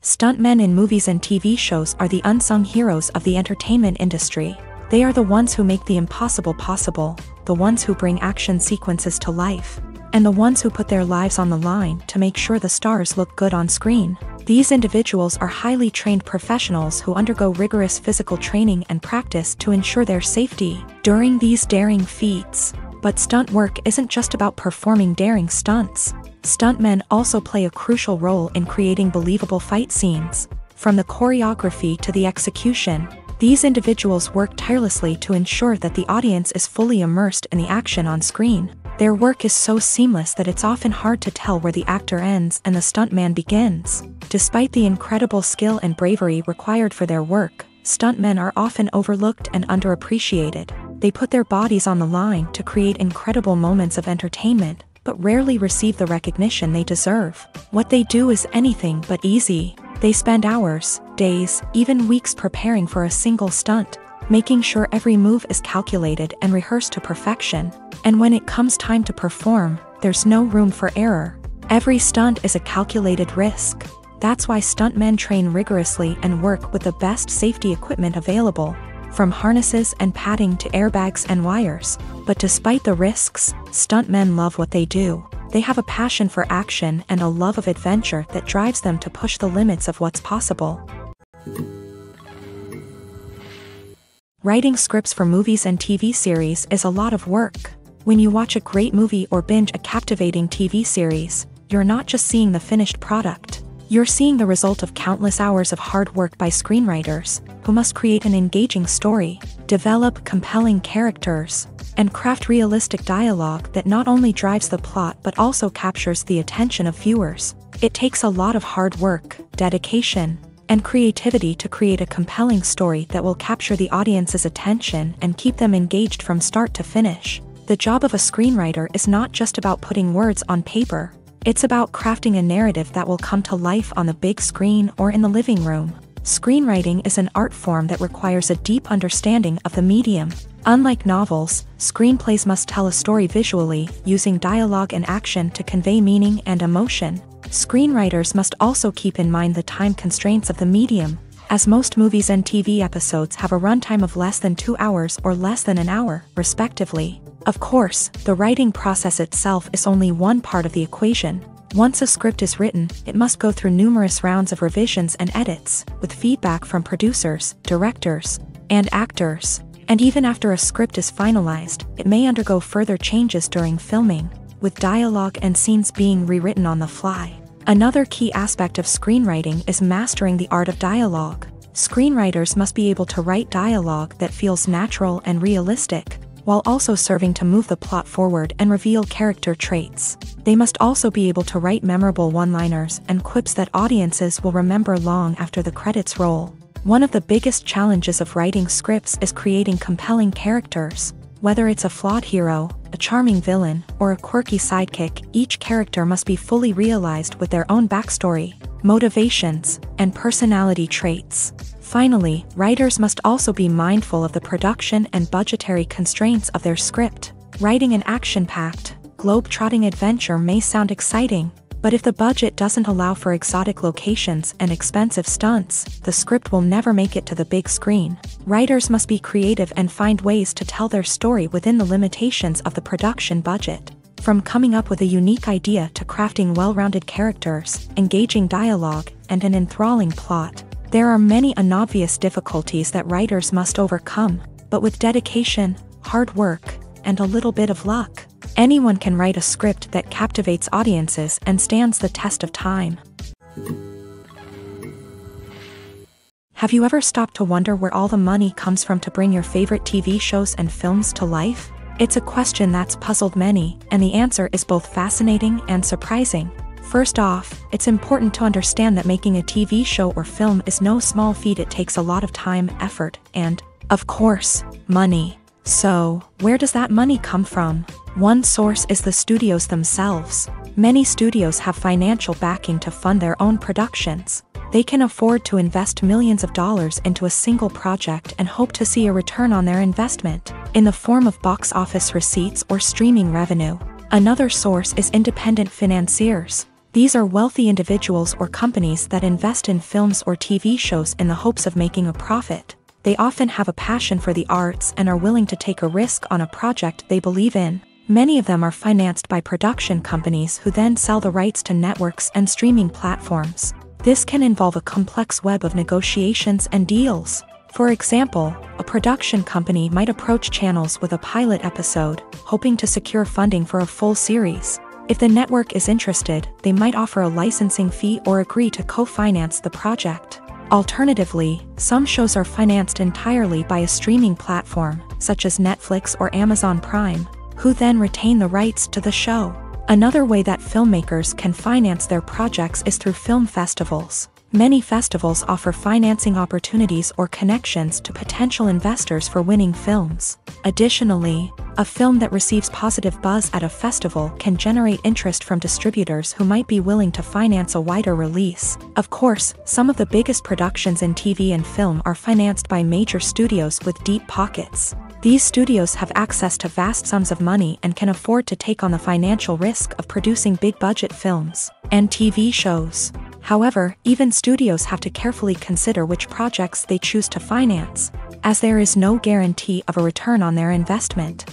Stuntmen in movies and TV shows are the unsung heroes of the entertainment industry. They are the ones who make the impossible possible, the ones who bring action sequences to life, and the ones who put their lives on the line to make sure the stars look good on screen. These individuals are highly trained professionals who undergo rigorous physical training and practice to ensure their safety during these daring feats. But stunt work isn't just about performing daring stunts. Stuntmen also play a crucial role in creating believable fight scenes. From the choreography to the execution, these individuals work tirelessly to ensure that the audience is fully immersed in the action on screen. Their work is so seamless that it's often hard to tell where the actor ends and the stuntman begins. Despite the incredible skill and bravery required for their work, stuntmen are often overlooked and underappreciated. They put their bodies on the line to create incredible moments of entertainment, but rarely receive the recognition they deserve. What they do is anything but easy. They spend hours, days, even weeks preparing for a single stunt, making sure every move is calculated and rehearsed to perfection. And when it comes time to perform, there's no room for error. Every stunt is a calculated risk. That's why stuntmen train rigorously and work with the best safety equipment available, from harnesses and padding to airbags and wires. But despite the risks, stuntmen love what they do. They have a passion for action and a love of adventure that drives them to push the limits of what's possible. Writing scripts for movies and TV series is a lot of work. When you watch a great movie or binge a captivating TV series, you're not just seeing the finished product. You're seeing the result of countless hours of hard work by screenwriters, who must create an engaging story, develop compelling characters, and craft realistic dialogue that not only drives the plot but also captures the attention of viewers. It takes a lot of hard work, dedication, and creativity to create a compelling story that will capture the audience's attention and keep them engaged from start to finish. The job of a screenwriter is not just about putting words on paper. It's about crafting a narrative that will come to life on the big screen or in the living room. Screenwriting is an art form that requires a deep understanding of the medium. Unlike novels, screenplays must tell a story visually, using dialogue and action to convey meaning and emotion. Screenwriters must also keep in mind the time constraints of the medium, as most movies and TV episodes have a runtime of less than 2 hours or less than an hour, respectively. Of course, the writing process itself is only one part of the equation. Once a script is written, it must go through numerous rounds of revisions and edits, with feedback from producers, directors, and actors. And even after a script is finalized, it may undergo further changes during filming, with dialogue and scenes being rewritten on the fly. Another key aspect of screenwriting is mastering the art of dialogue. Screenwriters must be able to write dialogue that feels natural and realistic, while also serving to move the plot forward and reveal character traits. They must also be able to write memorable one-liners and quips that audiences will remember long after the credits roll. One of the biggest challenges of writing scripts is creating compelling characters. Whether it's a flawed hero, a charming villain, or a quirky sidekick, each character must be fully realized with their own backstory, motivations, and personality traits. Finally, writers must also be mindful of the production and budgetary constraints of their script. Writing an action-packed, globe-trotting adventure may sound exciting, but if the budget doesn't allow for exotic locations and expensive stunts, the script will never make it to the big screen. Writers must be creative and find ways to tell their story within the limitations of the production budget. From coming up with a unique idea to crafting well-rounded characters, engaging dialogue, and an enthralling plot, there are many unobvious difficulties that writers must overcome, but with dedication, hard work, and a little bit of luck, Anyone can write a script that captivates audiences and stands the test of time. Have you ever stopped to wonder where all the money comes from to bring your favorite TV shows and films to life? It's a question that's puzzled many, and the answer is both fascinating and surprising. First off, it's important to understand that making a TV show or film is no small feat. It takes a lot of time, effort, and, of course, money. So, where does that money come from? One source is the studios themselves. Many studios have financial backing to fund their own productions. They can afford to invest millions of dollars into a single project and hope to see a return on their investment, in the form of box office receipts or streaming revenue. Another source is independent financiers. These are wealthy individuals or companies that invest in films or TV shows in the hopes of making a profit. They often have a passion for the arts and are willing to take a risk on a project they believe in. Many of them are financed by production companies who then sell the rights to networks and streaming platforms. This can involve a complex web of negotiations and deals. For example, a production company might approach channels with a pilot episode, hoping to secure funding for a full series. If the network is interested, they might offer a licensing fee or agree to co-finance the project. Alternatively, some shows are financed entirely by a streaming platform, such as Netflix or Amazon Prime, who then retain the rights to the show. Another way that filmmakers can finance their projects is through film festivals. Many festivals offer financing opportunities or connections to potential investors for winning films. Additionally, a film that receives positive buzz at a festival can generate interest from distributors who might be willing to finance a wider release. Of course, some of the biggest productions in TV and film are financed by major studios with deep pockets. These studios have access to vast sums of money and can afford to take on the financial risk of producing big-budget films and TV shows. However, even studios have to carefully consider which projects they choose to finance, as there is no guarantee of a return on their investment.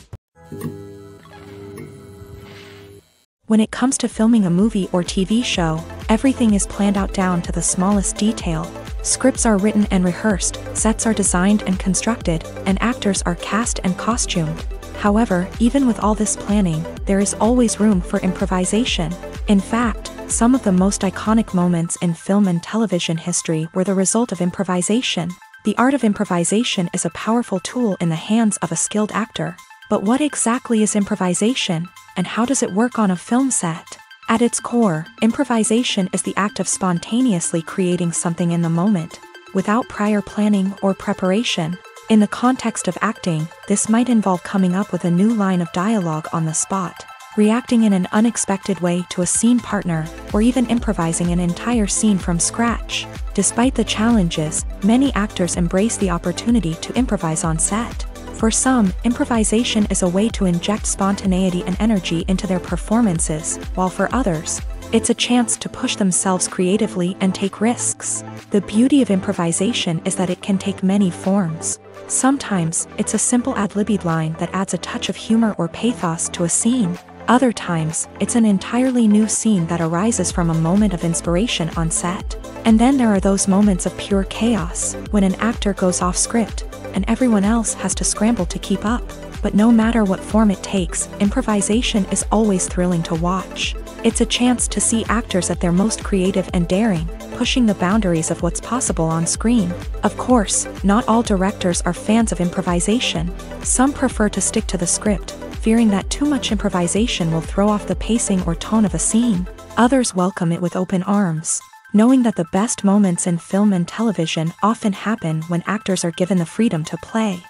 When it comes to filming a movie or TV show, everything is planned out down to the smallest detail. Scripts are written and rehearsed, sets are designed and constructed, and actors are cast and costumed. However, even with all this planning, there is always room for improvisation. In fact, some of the most iconic moments in film and television history were the result of improvisation. The art of improvisation is a powerful tool in the hands of a skilled actor. But what exactly is improvisation, and how does it work on a film set? At its core, improvisation is the act of spontaneously creating something in the moment, without prior planning or preparation. In the context of acting, this might involve coming up with a new line of dialogue on the spot, reacting in an unexpected way to a scene partner, or even improvising an entire scene from scratch. Despite the challenges, many actors embrace the opportunity to improvise on set. For some, improvisation is a way to inject spontaneity and energy into their performances, while for others, it's a chance to push themselves creatively and take risks. The beauty of improvisation is that it can take many forms. Sometimes, it's a simple ad-libbed line that adds a touch of humor or pathos to a scene. Other times, it's an entirely new scene that arises from a moment of inspiration on set. And then there are those moments of pure chaos, when an actor goes off script, and everyone else has to scramble to keep up. But no matter what form it takes, improvisation is always thrilling to watch. It's a chance to see actors at their most creative and daring, pushing the boundaries of what's possible on screen. Of course, not all directors are fans of improvisation. Some prefer to stick to the script, fearing that too much improvisation will throw off the pacing or tone of a scene. Others welcome it with open arms, knowing that the best moments in film and television often happen when actors are given the freedom to play.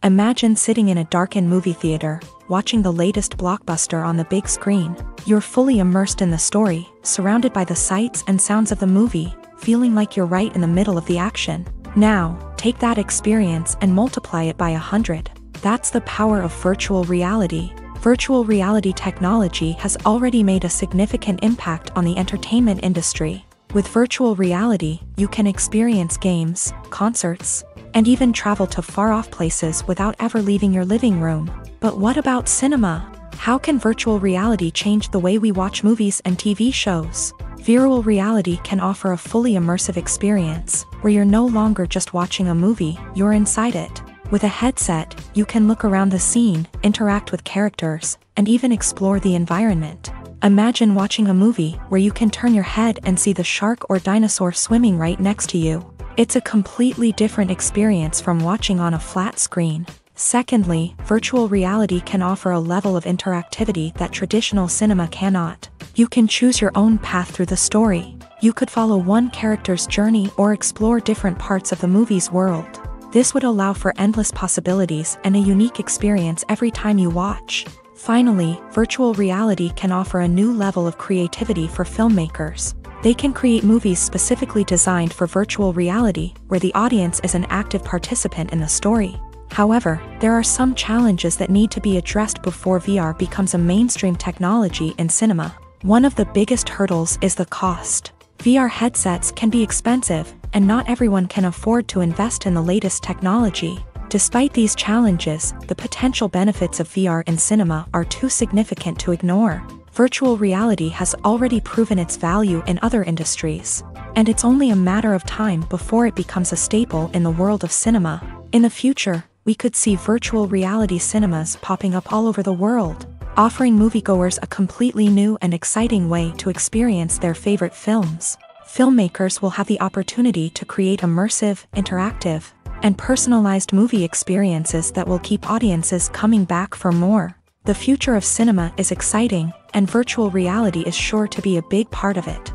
Imagine sitting in a darkened movie theater, watching the latest blockbuster on the big screen. You're fully immersed in the story, surrounded by the sights and sounds of the movie, feeling like you're right in the middle of the action. Now, take that experience and multiply it by 100. That's the power of virtual reality. Virtual reality technology has already made a significant impact on the entertainment industry. With virtual reality, you can experience games, concerts, and even travel to far-off places without ever leaving your living room. But what about cinema? How can virtual reality change the way we watch movies and TV shows? Virtual reality can offer a fully immersive experience, where you're no longer just watching a movie, you're inside it. With a headset, you can look around the scene, interact with characters, and even explore the environment. Imagine watching a movie where you can turn your head and see the shark or dinosaur swimming right next to you. It's a completely different experience from watching on a flat screen. Secondly, virtual reality can offer a level of interactivity that traditional cinema cannot. You can choose your own path through the story. You could follow one character's journey or explore different parts of the movie's world. This would allow for endless possibilities and a unique experience every time you watch. Finally, virtual reality can offer a new level of creativity for filmmakers. They can create movies specifically designed for virtual reality, where the audience is an active participant in the story. However, there are some challenges that need to be addressed before VR becomes a mainstream technology in cinema. One of the biggest hurdles is the cost. VR headsets can be expensive, and not everyone can afford to invest in the latest technology. Despite these challenges, the potential benefits of VR in cinema are too significant to ignore. Virtual reality has already proven its value in other industries, and it's only a matter of time before it becomes a staple in the world of cinema. In the future, we could see virtual reality cinemas popping up all over the world, offering moviegoers a completely new and exciting way to experience their favorite films. Filmmakers will have the opportunity to create immersive, interactive, and personalized movie experiences that will keep audiences coming back for more. The future of cinema is exciting, and virtual reality is sure to be a big part of it.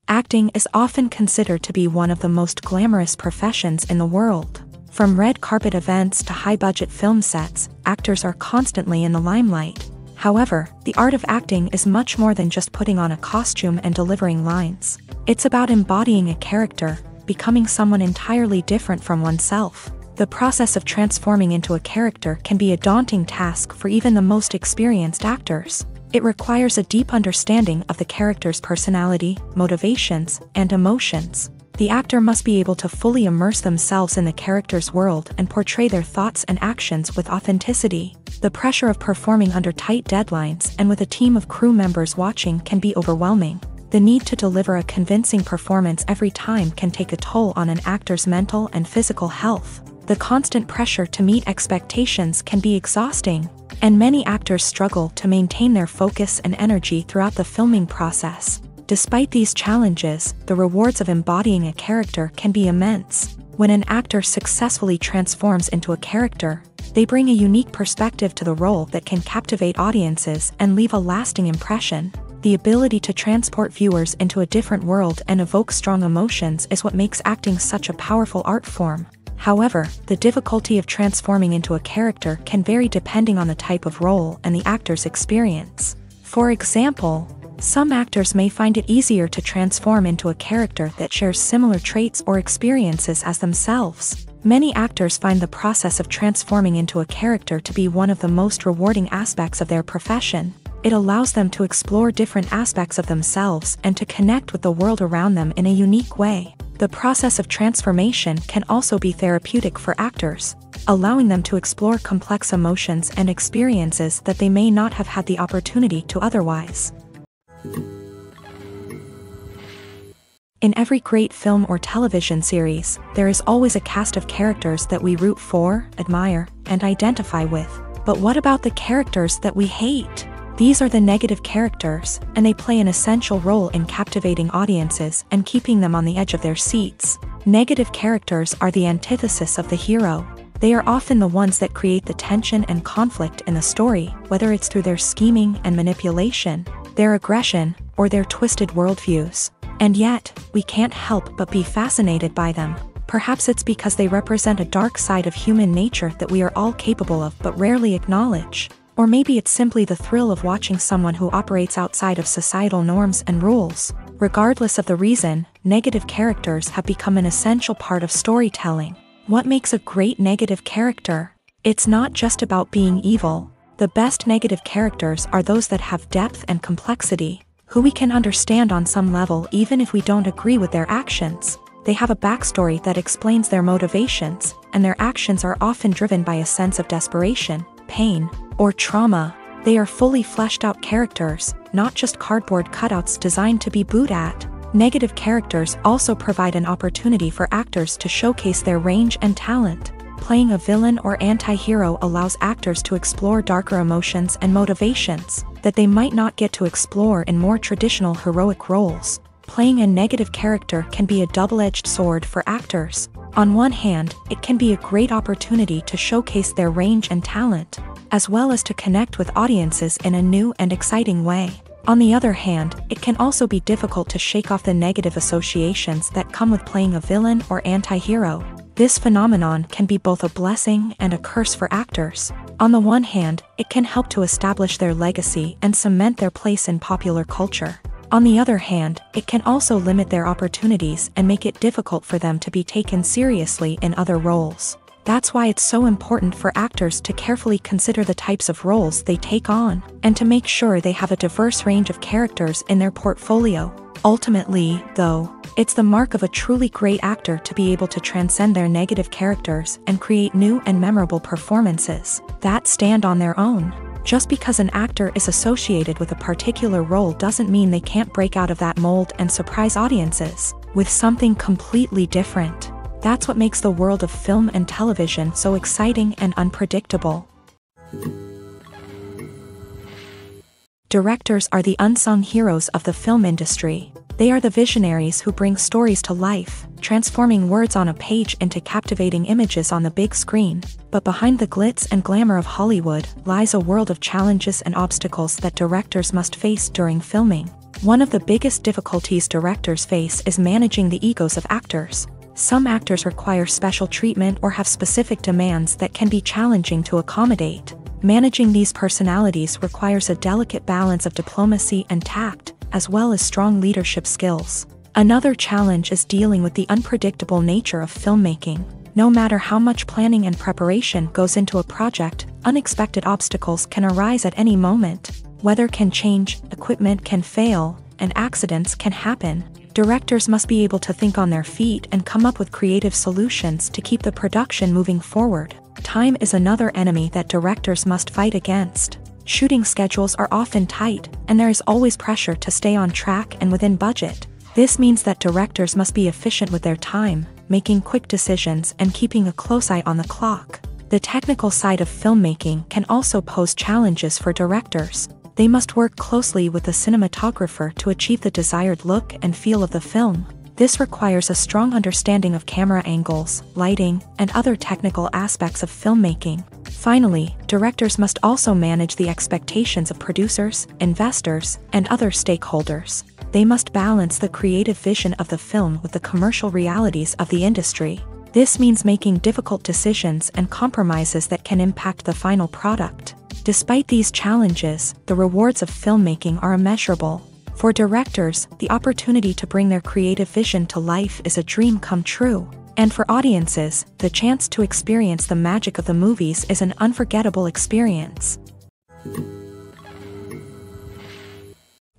Acting is often considered to be one of the most glamorous professions in the world. From red carpet events to high-budget film sets, actors are constantly in the limelight. However, the art of acting is much more than just putting on a costume and delivering lines. It's about embodying a character, becoming someone entirely different from oneself. The process of transforming into a character can be a daunting task for even the most experienced actors. It requires a deep understanding of the character's personality, motivations, and emotions. The actor must be able to fully immerse themselves in the character's world and portray their thoughts and actions with authenticity. The pressure of performing under tight deadlines and with a team of crew members watching can be overwhelming. The need to deliver a convincing performance every time can take a toll on an actor's mental and physical health. The constant pressure to meet expectations can be exhausting, and many actors struggle to maintain their focus and energy throughout the filming process. Despite these challenges, the rewards of embodying a character can be immense. When an actor successfully transforms into a character, they bring a unique perspective to the role that can captivate audiences and leave a lasting impression. The ability to transport viewers into a different world and evoke strong emotions is what makes acting such a powerful art form. However, the difficulty of transforming into a character can vary depending on the type of role and the actor's experience. For example, some actors may find it easier to transform into a character that shares similar traits or experiences as themselves. Many actors find the process of transforming into a character to be one of the most rewarding aspects of their profession. It allows them to explore different aspects of themselves and to connect with the world around them in a unique way. The process of transformation can also be therapeutic for actors, allowing them to explore complex emotions and experiences that they may not have had the opportunity to otherwise. In every great film or television series, there is always a cast of characters that we root for, admire, and identify with. But what about the characters that we hate? These are the negative characters, and they play an essential role in captivating audiences and keeping them on the edge of their seats. Negative characters are the antithesis of the hero. They are often the ones that create the tension and conflict in the story, whether it's through their scheming and manipulation, their aggression, or their twisted worldviews. And yet, we can't help but be fascinated by them. Perhaps it's because they represent a dark side of human nature that we are all capable of but rarely acknowledge. Or maybe it's simply the thrill of watching someone who operates outside of societal norms and rules. Regardless of the reason, negative characters have become an essential part of storytelling. What makes a great negative character? It's not just about being evil. The best negative characters are those that have depth and complexity, who we can understand on some level even if we don't agree with their actions. They have a backstory that explains their motivations, and their actions are often driven by a sense of desperation, pain, or trauma. They are fully fleshed out characters, not just cardboard cutouts designed to be booed at. Negative characters also provide an opportunity for actors to showcase their range and talent. Playing a villain or anti-hero allows actors to explore darker emotions and motivations that they might not get to explore in more traditional heroic roles. Playing a negative character can be a double-edged sword for actors. On one hand, it can be a great opportunity to showcase their range and talent, as well as to connect with audiences in a new and exciting way. On the other hand, it can also be difficult to shake off the negative associations that come with playing a villain or anti-hero. This phenomenon can be both a blessing and a curse for actors. On the one hand, it can help to establish their legacy and cement their place in popular culture. On the other hand, it can also limit their opportunities and make it difficult for them to be taken seriously in other roles. That's why it's so important for actors to carefully consider the types of roles they take on, and to make sure they have a diverse range of characters in their portfolio. Ultimately, though, it's the mark of a truly great actor to be able to transcend their negative characters and create new and memorable performances that stand on their own. Just because an actor is associated with a particular role doesn't mean they can't break out of that mold and surprise audiences with something completely different. That's what makes the world of film and television so exciting and unpredictable. Directors are the unsung heroes of the film industry. They are the visionaries who bring stories to life, transforming words on a page into captivating images on the big screen. But behind the glitz and glamour of Hollywood lies a world of challenges and obstacles that directors must face during filming. One of the biggest difficulties directors face is managing the egos of actors. Some actors require special treatment or have specific demands that can be challenging to accommodate. Managing these personalities requires a delicate balance of diplomacy and tact, as well as strong leadership skills. Another challenge is dealing with the unpredictable nature of filmmaking. No matter how much planning and preparation goes into a project, unexpected obstacles can arise at any moment. Weather can change, equipment can fail, and accidents can happen. Directors must be able to think on their feet and come up with creative solutions to keep the production moving forward. Time is another enemy that directors must fight against. Shooting schedules are often tight, and there is always pressure to stay on track and within budget. This means that directors must be efficient with their time, making quick decisions and keeping a close eye on the clock. The technical side of filmmaking can also pose challenges for directors. They must work closely with the cinematographer to achieve the desired look and feel of the film. This requires a strong understanding of camera angles, lighting, and other technical aspects of filmmaking. Finally, directors must also manage the expectations of producers, investors, and other stakeholders. They must balance the creative vision of the film with the commercial realities of the industry. This means making difficult decisions and compromises that can impact the final product. Despite these challenges, the rewards of filmmaking are immeasurable. For directors, the opportunity to bring their creative vision to life is a dream come true. And for audiences, the chance to experience the magic of the movies is an unforgettable experience.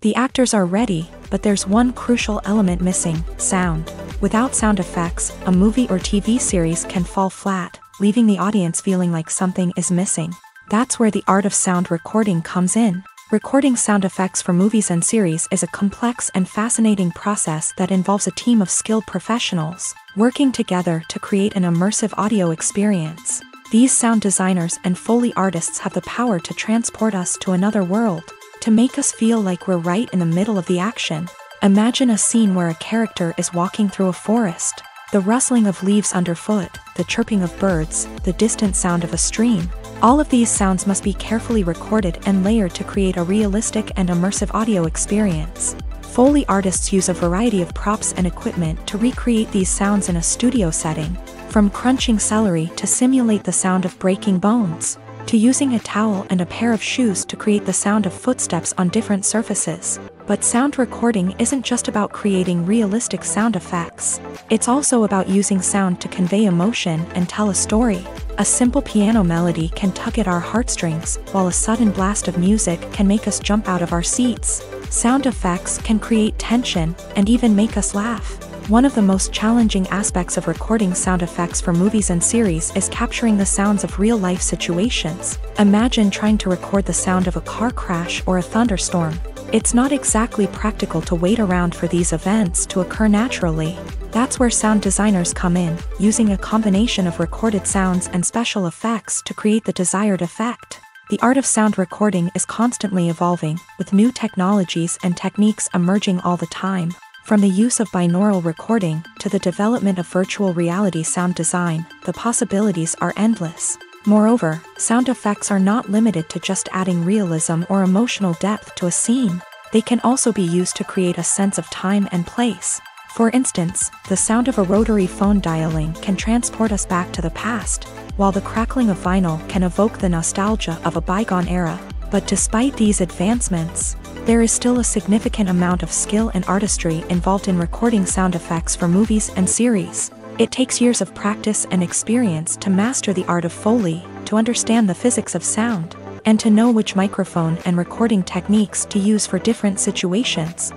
The actors are ready, but there's one crucial element missing: sound. Without sound effects, a movie or TV series can fall flat, leaving the audience feeling like something is missing. That's where the art of sound recording comes in. Recording sound effects for movies and series is a complex and fascinating process that involves a team of skilled professionals working together to create an immersive audio experience. These sound designers and Foley artists have the power to transport us to another world, to make us feel like we're right in the middle of the action. Imagine a scene where a character is walking through a forest. The rustling of leaves underfoot, the chirping of birds, the distant sound of a stream. All of these sounds must be carefully recorded and layered to create a realistic and immersive audio experience. Foley artists use a variety of props and equipment to recreate these sounds in a studio setting, from crunching celery to simulate the sound of breaking bones, to using a towel and a pair of shoes to create the sound of footsteps on different surfaces. But sound recording isn't just about creating realistic sound effects. It's also about using sound to convey emotion and tell a story. A simple piano melody can tug at our heartstrings, while a sudden blast of music can make us jump out of our seats. Sound effects can create tension and even make us laugh. One of the most challenging aspects of recording sound effects for movies and series is capturing the sounds of real-life situations. Imagine trying to record the sound of a car crash or a thunderstorm. It's not exactly practical to wait around for these events to occur naturally. That's where sound designers come in, using a combination of recorded sounds and special effects to create the desired effect. The art of sound recording is constantly evolving, with new technologies and techniques emerging all the time. From the use of binaural recording to the development of virtual reality sound design, the possibilities are endless. Moreover, sound effects are not limited to just adding realism or emotional depth to a scene. They can also be used to create a sense of time and place. For instance, the sound of a rotary phone dialing can transport us back to the past, while the crackling of vinyl can evoke the nostalgia of a bygone era. But despite these advancements, there is still a significant amount of skill and artistry involved in recording sound effects for movies and series. It takes years of practice and experience to master the art of Foley, to understand the physics of sound, and to know which microphone and recording techniques to use for different situations.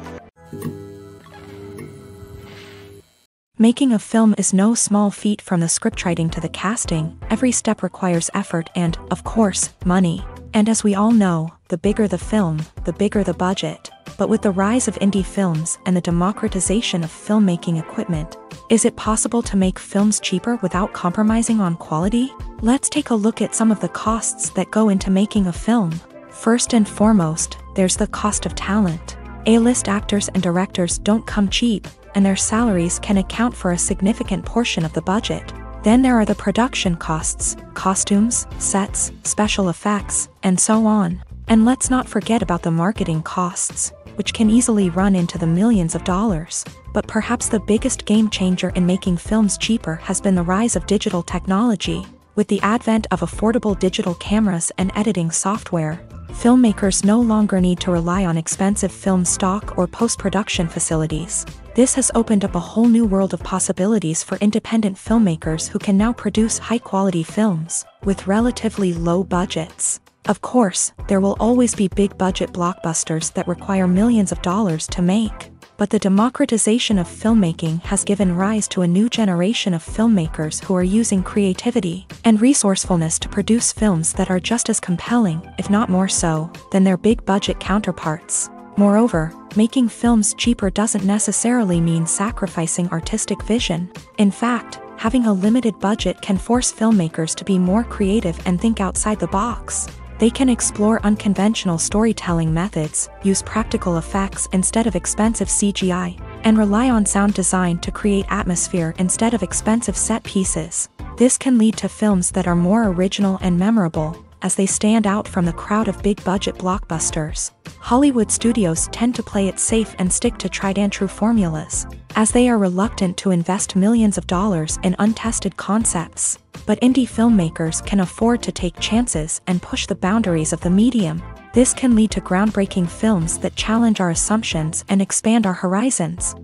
Making a film is no small feat. From the scriptwriting to the casting, every step requires effort and, of course, money. And as we all know, the bigger the film, the bigger the budget. But with the rise of indie films and the democratization of filmmaking equipment, is it possible to make films cheaper without compromising on quality? Let's take a look at some of the costs that go into making a film. First and foremost, there's the cost of talent. A-list actors and directors don't come cheap, and their salaries can account for a significant portion of the budget. Then there are the production costs, costumes, sets, special effects, and so on. And let's not forget about the marketing costs, which can easily run into the millions of dollars. But perhaps the biggest game changer in making films cheaper has been the rise of digital technology. With the advent of affordable digital cameras and editing software, filmmakers no longer need to rely on expensive film stock or post-production facilities. This has opened up a whole new world of possibilities for independent filmmakers who can now produce high-quality films with relatively low budgets. Of course, there will always be big-budget blockbusters that require millions of dollars to make. But the democratization of filmmaking has given rise to a new generation of filmmakers who are using creativity and resourcefulness to produce films that are just as compelling, if not more so, than their big-budget counterparts. Moreover, making films cheaper doesn't necessarily mean sacrificing artistic vision. In fact, having a limited budget can force filmmakers to be more creative and think outside the box. They can explore unconventional storytelling methods, use practical effects instead of expensive CGI, and rely on sound design to create atmosphere instead of expensive set pieces. This can lead to films that are more original and memorable, as they stand out from the crowd of big-budget blockbusters. Hollywood studios tend to play it safe and stick to tried-and-true formulas, as they are reluctant to invest millions of dollars in untested concepts. But indie filmmakers can afford to take chances and push the boundaries of the medium. This can lead to groundbreaking films that challenge our assumptions and expand our horizons.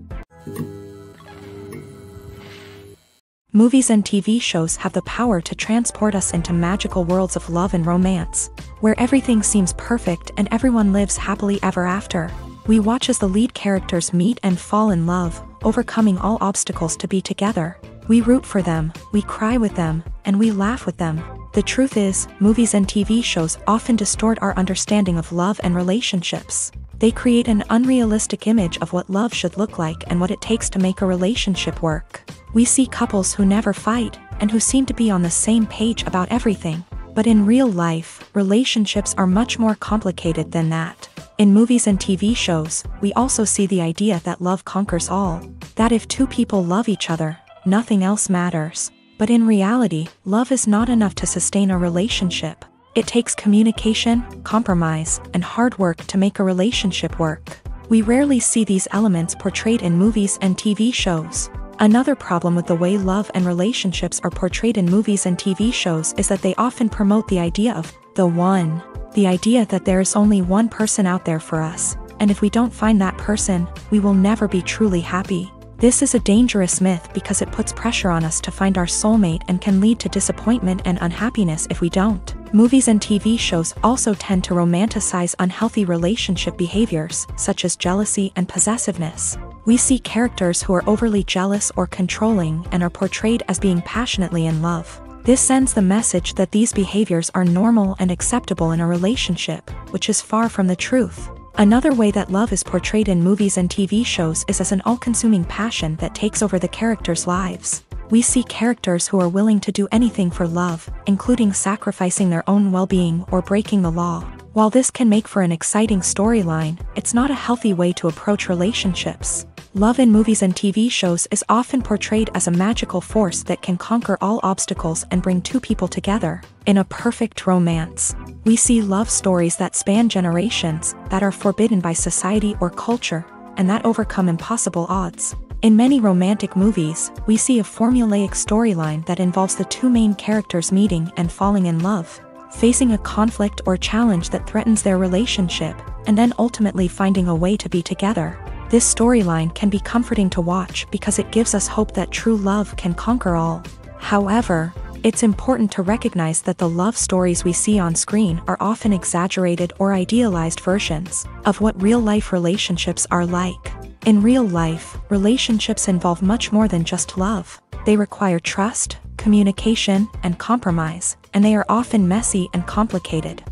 Movies and TV shows have the power to transport us into magical worlds of love and romance, where everything seems perfect and everyone lives happily ever after. We watch as the lead characters meet and fall in love, overcoming all obstacles to be together. We root for them, we cry with them, and we laugh with them. The truth is, movies and TV shows often distort our understanding of love and relationships. They create an unrealistic image of what love should look like and what it takes to make a relationship work. We see couples who never fight, and who seem to be on the same page about everything. But in real life, relationships are much more complicated than that. In movies and TV shows, we also see the idea that love conquers all. That if two people love each other, nothing else matters. But in reality, love is not enough to sustain a relationship. It takes communication, compromise, and hard work to make a relationship work. We rarely see these elements portrayed in movies and TV shows. Another problem with the way love and relationships are portrayed in movies and TV shows is that they often promote the idea of the one. The idea that there is only one person out there for us, and if we don't find that person, we will never be truly happy. This is a dangerous myth because it puts pressure on us to find our soulmate and can lead to disappointment and unhappiness if we don't. Movies and TV shows also tend to romanticize unhealthy relationship behaviors, such as jealousy and possessiveness. We see characters who are overly jealous or controlling and are portrayed as being passionately in love. This sends the message that these behaviors are normal and acceptable in a relationship, which is far from the truth. Another way that love is portrayed in movies and TV shows is as an all-consuming passion that takes over the characters' lives. We see characters who are willing to do anything for love, including sacrificing their own well-being or breaking the law. While this can make for an exciting storyline, it's not a healthy way to approach relationships. Love in movies and TV shows is often portrayed as a magical force that can conquer all obstacles and bring two people together. In a perfect romance, we see love stories that span generations, that are forbidden by society or culture, and that overcome impossible odds. In many romantic movies, we see a formulaic storyline that involves the two main characters meeting and falling in love, facing a conflict or challenge that threatens their relationship, and then ultimately finding a way to be together. This storyline can be comforting to watch because it gives us hope that true love can conquer all. However, it's important to recognize that the love stories we see on screen are often exaggerated or idealized versions of what real-life relationships are like. In real life, relationships involve much more than just love. They require trust, communication, and compromise, and they are often messy and complicated.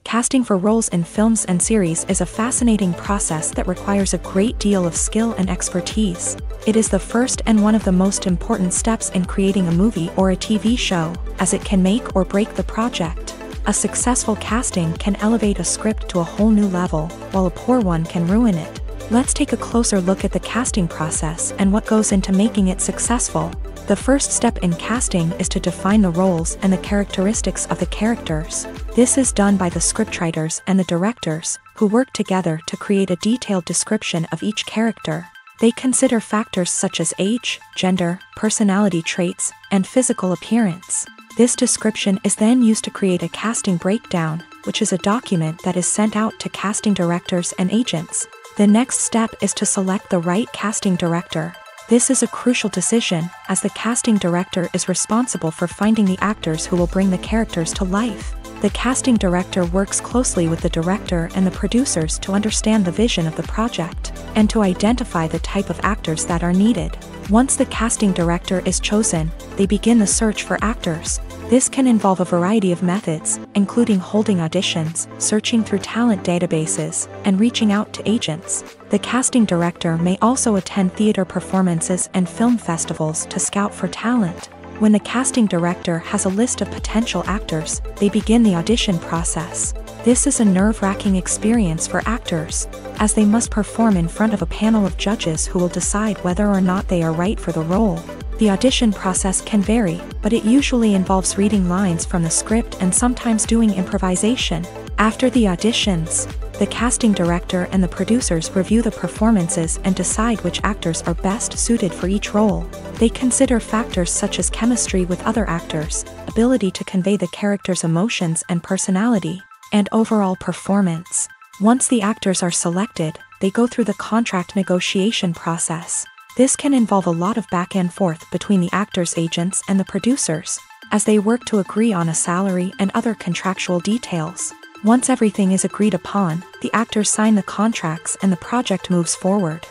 Casting for roles in films and series is a fascinating process that requires a great deal of skill and expertise. It is the first and one of the most important steps in creating a movie or a TV show, as it can make or break the project. A successful casting can elevate a script to a whole new level, while a poor one can ruin it. Let's take a closer look at the casting process and what goes into making it successful. The first step in casting is to define the roles and the characteristics of the characters. This is done by the scriptwriters and the directors, who work together to create a detailed description of each character. They consider factors such as age, gender, personality traits, and physical appearance. This description is then used to create a casting breakdown, which is a document that is sent out to casting directors and agents. The next step is to select the right casting director. This is a crucial decision, as the casting director is responsible for finding the actors who will bring the characters to life. The casting director works closely with the director and the producers to understand the vision of the project, and to identify the type of actors that are needed. Once the casting director is chosen, they begin the search for actors. This can involve a variety of methods, including holding auditions, searching through talent databases, and reaching out to agents. The casting director may also attend theater performances and film festivals to scout for talent. When the casting director has a list of potential actors, they begin the audition process. This is a nerve-wracking experience for actors, as they must perform in front of a panel of judges who will decide whether or not they are right for the role. The audition process can vary, but it usually involves reading lines from the script and sometimes doing improvisation. After the auditions, the casting director and the producers review the performances and decide which actors are best suited for each role. They consider factors such as chemistry with other actors, ability to convey the character's emotions and personality, and overall performance. Once the actors are selected, they go through the contract negotiation process. This can involve a lot of back and forth between the actors' agents and the producers, as they work to agree on a salary and other contractual details. Once everything is agreed upon, the actors sign the contracts and the project moves forward.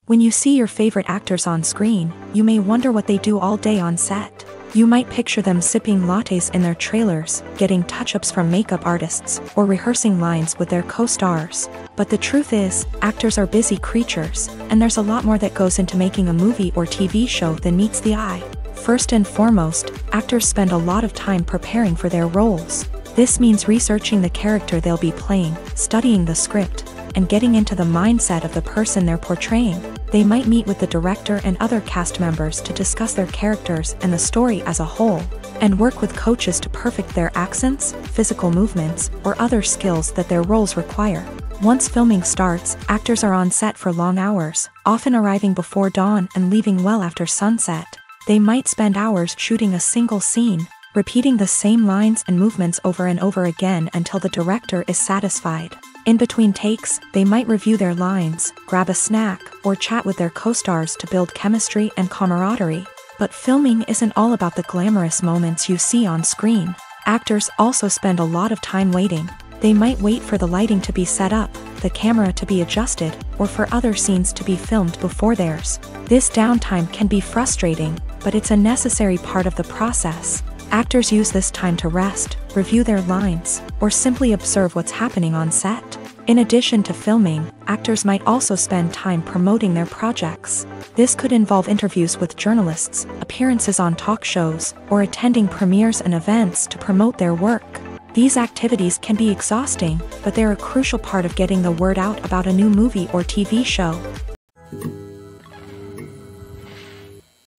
When you see your favorite actors on screen, you may wonder what they do all day on set. You might picture them sipping lattes in their trailers, getting touch-ups from makeup artists, or rehearsing lines with their co-stars. But the truth is, actors are busy creatures, and there's a lot more that goes into making a movie or TV show than meets the eye. First and foremost, actors spend a lot of time preparing for their roles. This means researching the character they'll be playing, studying the script, and getting into the mindset of the person they're portraying. They might meet with the director and other cast members to discuss their characters and the story as a whole, and work with coaches to perfect their accents, physical movements, or other skills that their roles require. Once filming starts, actors are on set for long hours, often arriving before dawn and leaving well after sunset. They might spend hours shooting a single scene, repeating the same lines and movements over and over again until the director is satisfied. In between takes, they might review their lines, grab a snack, or chat with their co-stars to build chemistry and camaraderie. But filming isn't all about the glamorous moments you see on screen. Actors also spend a lot of time waiting. They might wait for the lighting to be set up, the camera to be adjusted, or for other scenes to be filmed before theirs. This downtime can be frustrating, but it's a necessary part of the process. Actors use this time to rest, review their lines, or simply observe what's happening on set. In addition to filming, actors might also spend time promoting their projects. This could involve interviews with journalists, appearances on talk shows, or attending premieres and events to promote their work. These activities can be exhausting, but they're a crucial part of getting the word out about a new movie or TV show.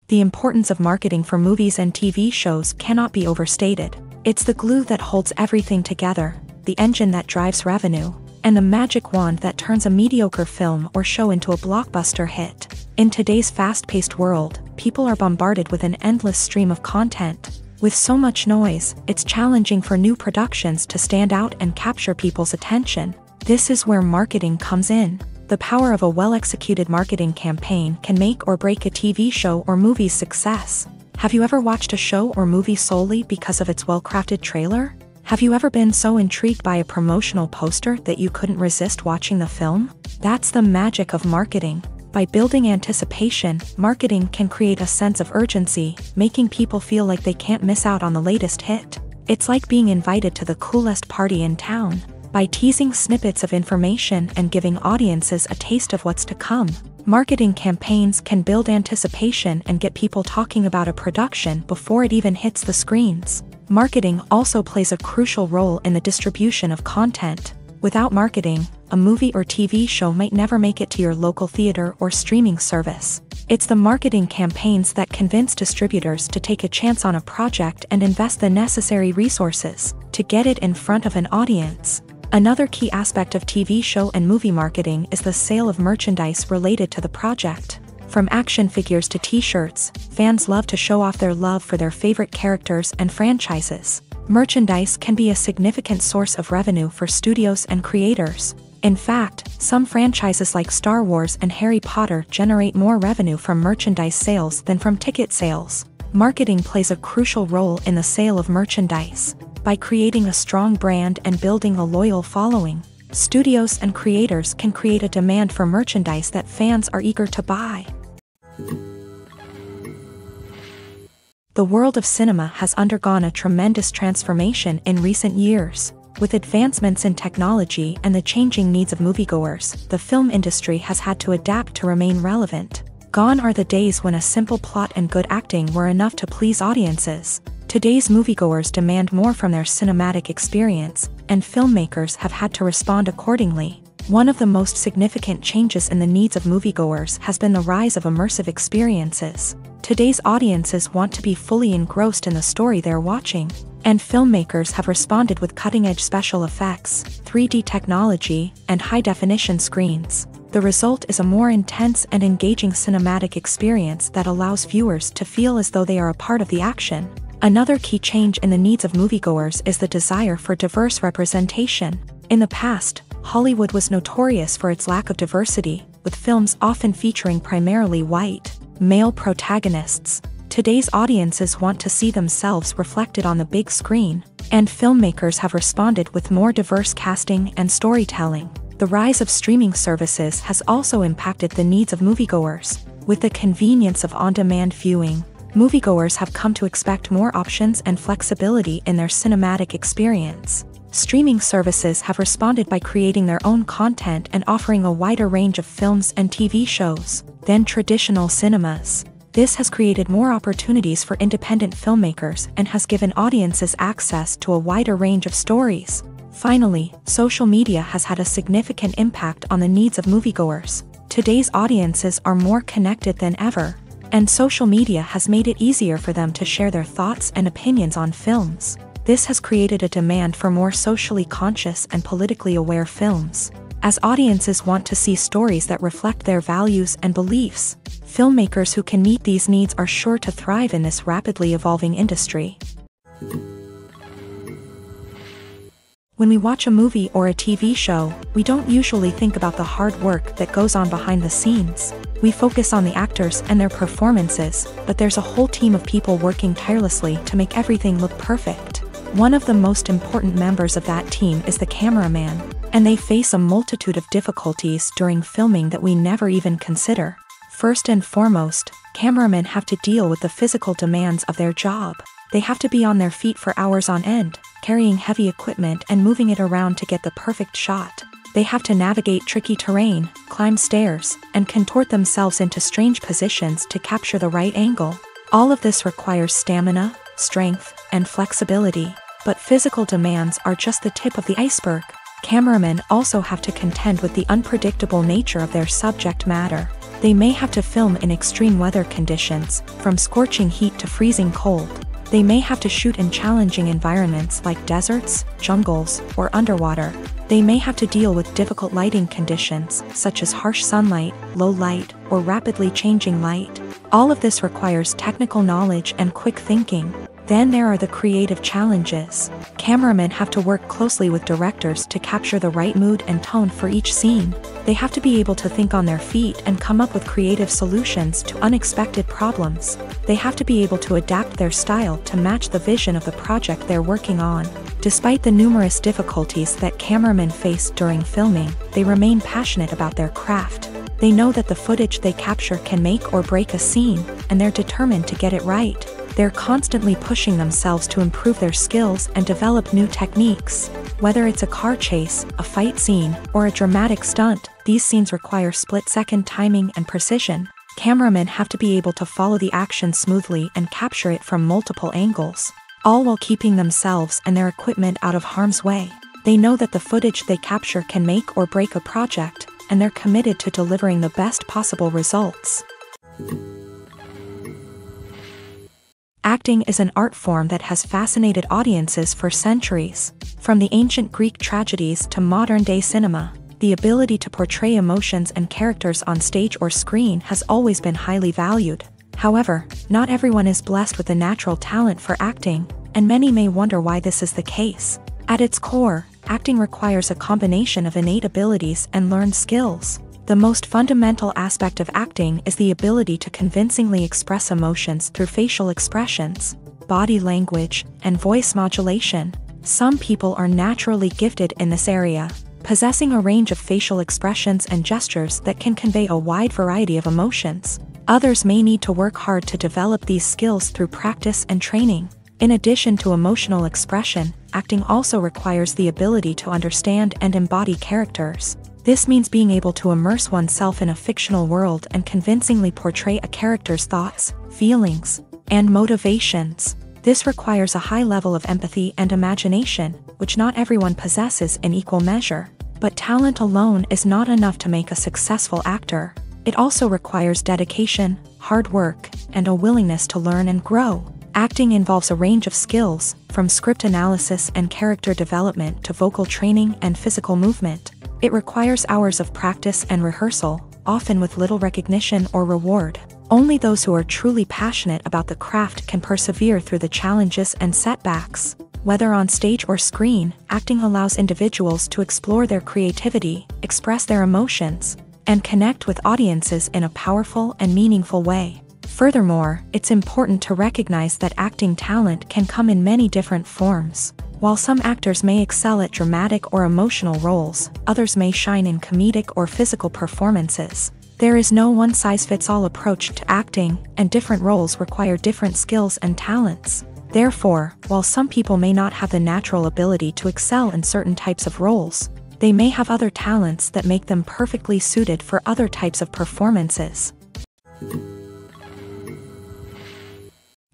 The importance of marketing for movies and TV shows cannot be overstated. It's the glue that holds everything together, the engine that drives revenue, and the magic wand that turns a mediocre film or show into a blockbuster hit. In today's fast-paced world, people are bombarded with an endless stream of content. With so much noise, it's challenging for new productions to stand out and capture people's attention. This is where marketing comes in. The power of a well-executed marketing campaign can make or break a TV show or movie's success. Have you ever watched a show or movie solely because of its well-crafted trailer? Have you ever been so intrigued by a promotional poster that you couldn't resist watching the film? That's the magic of marketing. By building anticipation, marketing can create a sense of urgency, making people feel like they can't miss out on the latest hit. It's like being invited to the coolest party in town. By teasing snippets of information and giving audiences a taste of what's to come, marketing campaigns can build anticipation and get people talking about a production before it even hits the screens. Marketing also plays a crucial role in the distribution of content. Without marketing, a movie or TV show might never make it to your local theater or streaming service. It's the marketing campaigns that convince distributors to take a chance on a project and invest the necessary resources to get it in front of an audience. Another key aspect of TV show and movie marketing is the sale of merchandise related to the project. From action figures to t-shirts, fans love to show off their love for their favorite characters and franchises. Merchandise can be a significant source of revenue for studios and creators. In fact, some franchises like Star Wars and Harry Potter generate more revenue from merchandise sales than from ticket sales. Marketing plays a crucial role in the sale of merchandise. By creating a strong brand and building a loyal following, studios and creators can create a demand for merchandise that fans are eager to buy. The world of cinema has undergone a tremendous transformation in recent years. With advancements in technology and the changing needs of moviegoers, the film industry has had to adapt to remain relevant. Gone are the days when a simple plot and good acting were enough to please audiences. Today's moviegoers demand more from their cinematic experience, and filmmakers have had to respond accordingly. One of the most significant changes in the needs of moviegoers has been the rise of immersive experiences. Today's audiences want to be fully engrossed in the story they're watching, and filmmakers have responded with cutting-edge special effects, 3D technology, and high-definition screens. The result is a more intense and engaging cinematic experience that allows viewers to feel as though they are a part of the action. Another key change in the needs of moviegoers is the desire for diverse representation. In the past, Hollywood was notorious for its lack of diversity, with films often featuring primarily white, male protagonists. Today's audiences want to see themselves reflected on the big screen, and filmmakers have responded with more diverse casting and storytelling. The rise of streaming services has also impacted the needs of moviegoers. With the convenience of on-demand viewing, moviegoers have come to expect more options and flexibility in their cinematic experience. Streaming services have responded by creating their own content and offering a wider range of films and TV shows than traditional cinemas. This has created more opportunities for independent filmmakers and has given audiences access to a wider range of stories. Finally, social media has had a significant impact on the needs of moviegoers. Today's audiences are more connected than ever, and social media has made it easier for them to share their thoughts and opinions on films. This has created a demand for more socially conscious and politically aware films. As audiences want to see stories that reflect their values and beliefs, filmmakers who can meet these needs are sure to thrive in this rapidly evolving industry. When we watch a movie or a TV show, we don't usually think about the hard work that goes on behind the scenes. We focus on the actors and their performances, but there's a whole team of people working tirelessly to make everything look perfect. One of the most important members of that team is the cameraman, and they face a multitude of difficulties during filming that we never even consider. First and foremost, cameramen have to deal with the physical demands of their job. They have to be on their feet for hours on end, carrying heavy equipment and moving it around to get the perfect shot. They have to navigate tricky terrain, climb stairs, and contort themselves into strange positions to capture the right angle. All of this requires stamina, strength, and flexibility. But physical demands are just the tip of the iceberg. Cameramen also have to contend with the unpredictable nature of their subject matter. They may have to film in extreme weather conditions, from scorching heat to freezing cold. They may have to shoot in challenging environments like deserts, jungles, or underwater. They may have to deal with difficult lighting conditions, such as harsh sunlight, low light, or rapidly changing light. All of this requires technical knowledge and quick thinking. Then there are the creative challenges. Cameramen have to work closely with directors to capture the right mood and tone for each scene. They have to be able to think on their feet and come up with creative solutions to unexpected problems. They have to be able to adapt their style to match the vision of the project they're working on. Despite the numerous difficulties that cameramen face during filming, they remain passionate about their craft. They know that the footage they capture can make or break a scene, and they're determined to get it right. They're constantly pushing themselves to improve their skills and develop new techniques. Whether it's a car chase, a fight scene, or a dramatic stunt, these scenes require split-second timing and precision. Cameramen have to be able to follow the action smoothly and capture it from multiple angles, all while keeping themselves and their equipment out of harm's way. They know that the footage they capture can make or break a project, and they're committed to delivering the best possible results. Acting is an art form that has fascinated audiences for centuries. From the ancient Greek tragedies to modern-day cinema, the ability to portray emotions and characters on stage or screen has always been highly valued. However, not everyone is blessed with a natural talent for acting, and many may wonder why this is the case. At its core, acting requires a combination of innate abilities and learned skills. The most fundamental aspect of acting is the ability to convincingly express emotions through facial expressions, body language, and voice modulation. Some people are naturally gifted in this area, possessing a range of facial expressions and gestures that can convey a wide variety of emotions. Others may need to work hard to develop these skills through practice and training. In addition to emotional expression, acting also requires the ability to understand and embody characters. This means being able to immerse oneself in a fictional world and convincingly portray a character's thoughts, feelings, and motivations. This requires a high level of empathy and imagination, which not everyone possesses in equal measure. But talent alone is not enough to make a successful actor. It also requires dedication, hard work, and a willingness to learn and grow. Acting involves a range of skills, from script analysis and character development to vocal training and physical movement. It requires hours of practice and rehearsal, often with little recognition or reward. Only those who are truly passionate about the craft can persevere through the challenges and setbacks. Whether on stage or screen, acting allows individuals to explore their creativity, express their emotions, and connect with audiences in a powerful and meaningful way. Furthermore, it's important to recognize that acting talent can come in many different forms. While some actors may excel at dramatic or emotional roles, others may shine in comedic or physical performances. There is no one-size-fits-all approach to acting, and different roles require different skills and talents. Therefore, while some people may not have the natural ability to excel in certain types of roles, they may have other talents that make them perfectly suited for other types of performances.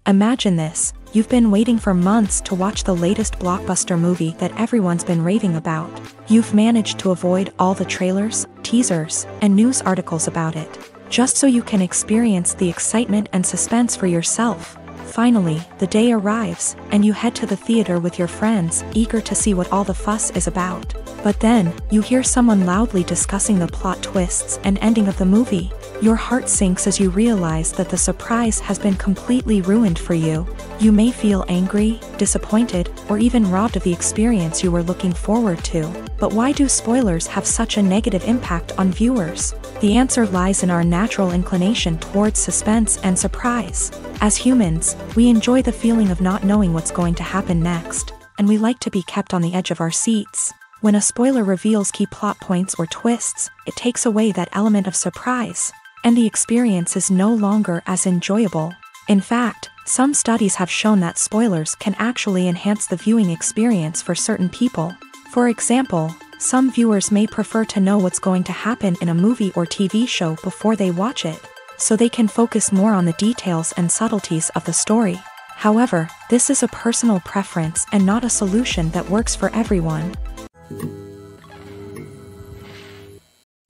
Imagine this: you've been waiting for months to watch the latest blockbuster movie that everyone's been raving about. You've managed to avoid all the trailers, teasers, and news articles about it, just so you can experience the excitement and suspense for yourself. Finally, the day arrives, and you head to the theater with your friends, eager to see what all the fuss is about. But then, you hear someone loudly discussing the plot twists and ending of the movie. Your heart sinks as you realize that the surprise has been completely ruined for you. You may feel angry, disappointed, or even robbed of the experience you were looking forward to. But why do spoilers have such a negative impact on viewers? The answer lies in our natural inclination towards suspense and surprise. As humans, we enjoy the feeling of not knowing what's going to happen next, and we like to be kept on the edge of our seats. When a spoiler reveals key plot points or twists, it takes away that element of surprise, and the experience is no longer as enjoyable. In fact, Some studies have shown that spoilers can actually enhance the viewing experience for certain people. For example, some viewers may prefer to know what's going to happen in a movie or TV show before they watch it, so they can focus more on the details and subtleties of the story. However, this is a personal preference and not a solution that works for everyone.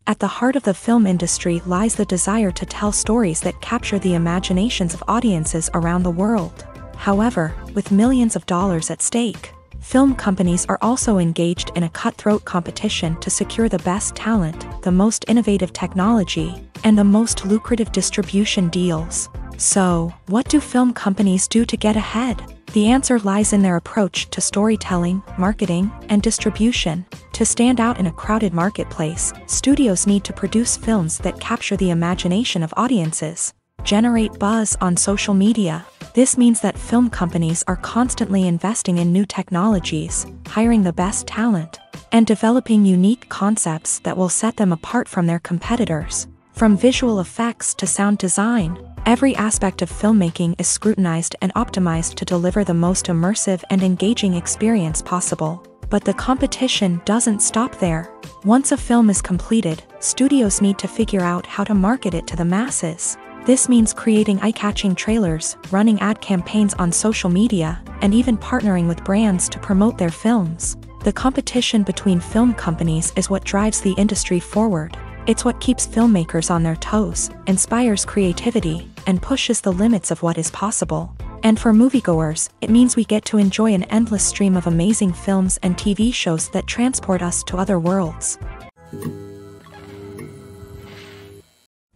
At the heart of the film industry lies the desire to tell stories that capture the imaginations of audiences around the world. However, with millions of dollars at stake, film companies are also engaged in a cutthroat competition to secure the best talent, the most innovative technology, and the most lucrative distribution deals. So, what do film companies do to get ahead? The answer lies in their approach to storytelling, marketing, and distribution. To stand out in a crowded marketplace, studios need to produce films that capture the imagination of audiences, generate buzz on social media. This means that film companies are constantly investing in new technologies, hiring the best talent, and developing unique concepts that will set them apart from their competitors. From visual effects to sound design, every aspect of filmmaking is scrutinized and optimized to deliver the most immersive and engaging experience possible. But the competition doesn't stop there. Once a film is completed, studios need to figure out how to market it to the masses. This means creating eye-catching trailers, running ad campaigns on social media, and even partnering with brands to promote their films. The competition between film companies is what drives the industry forward. It's what keeps filmmakers on their toes, inspires creativity, and pushes the limits of what is possible. And for moviegoers, it means we get to enjoy an endless stream of amazing films and TV shows that transport us to other worlds.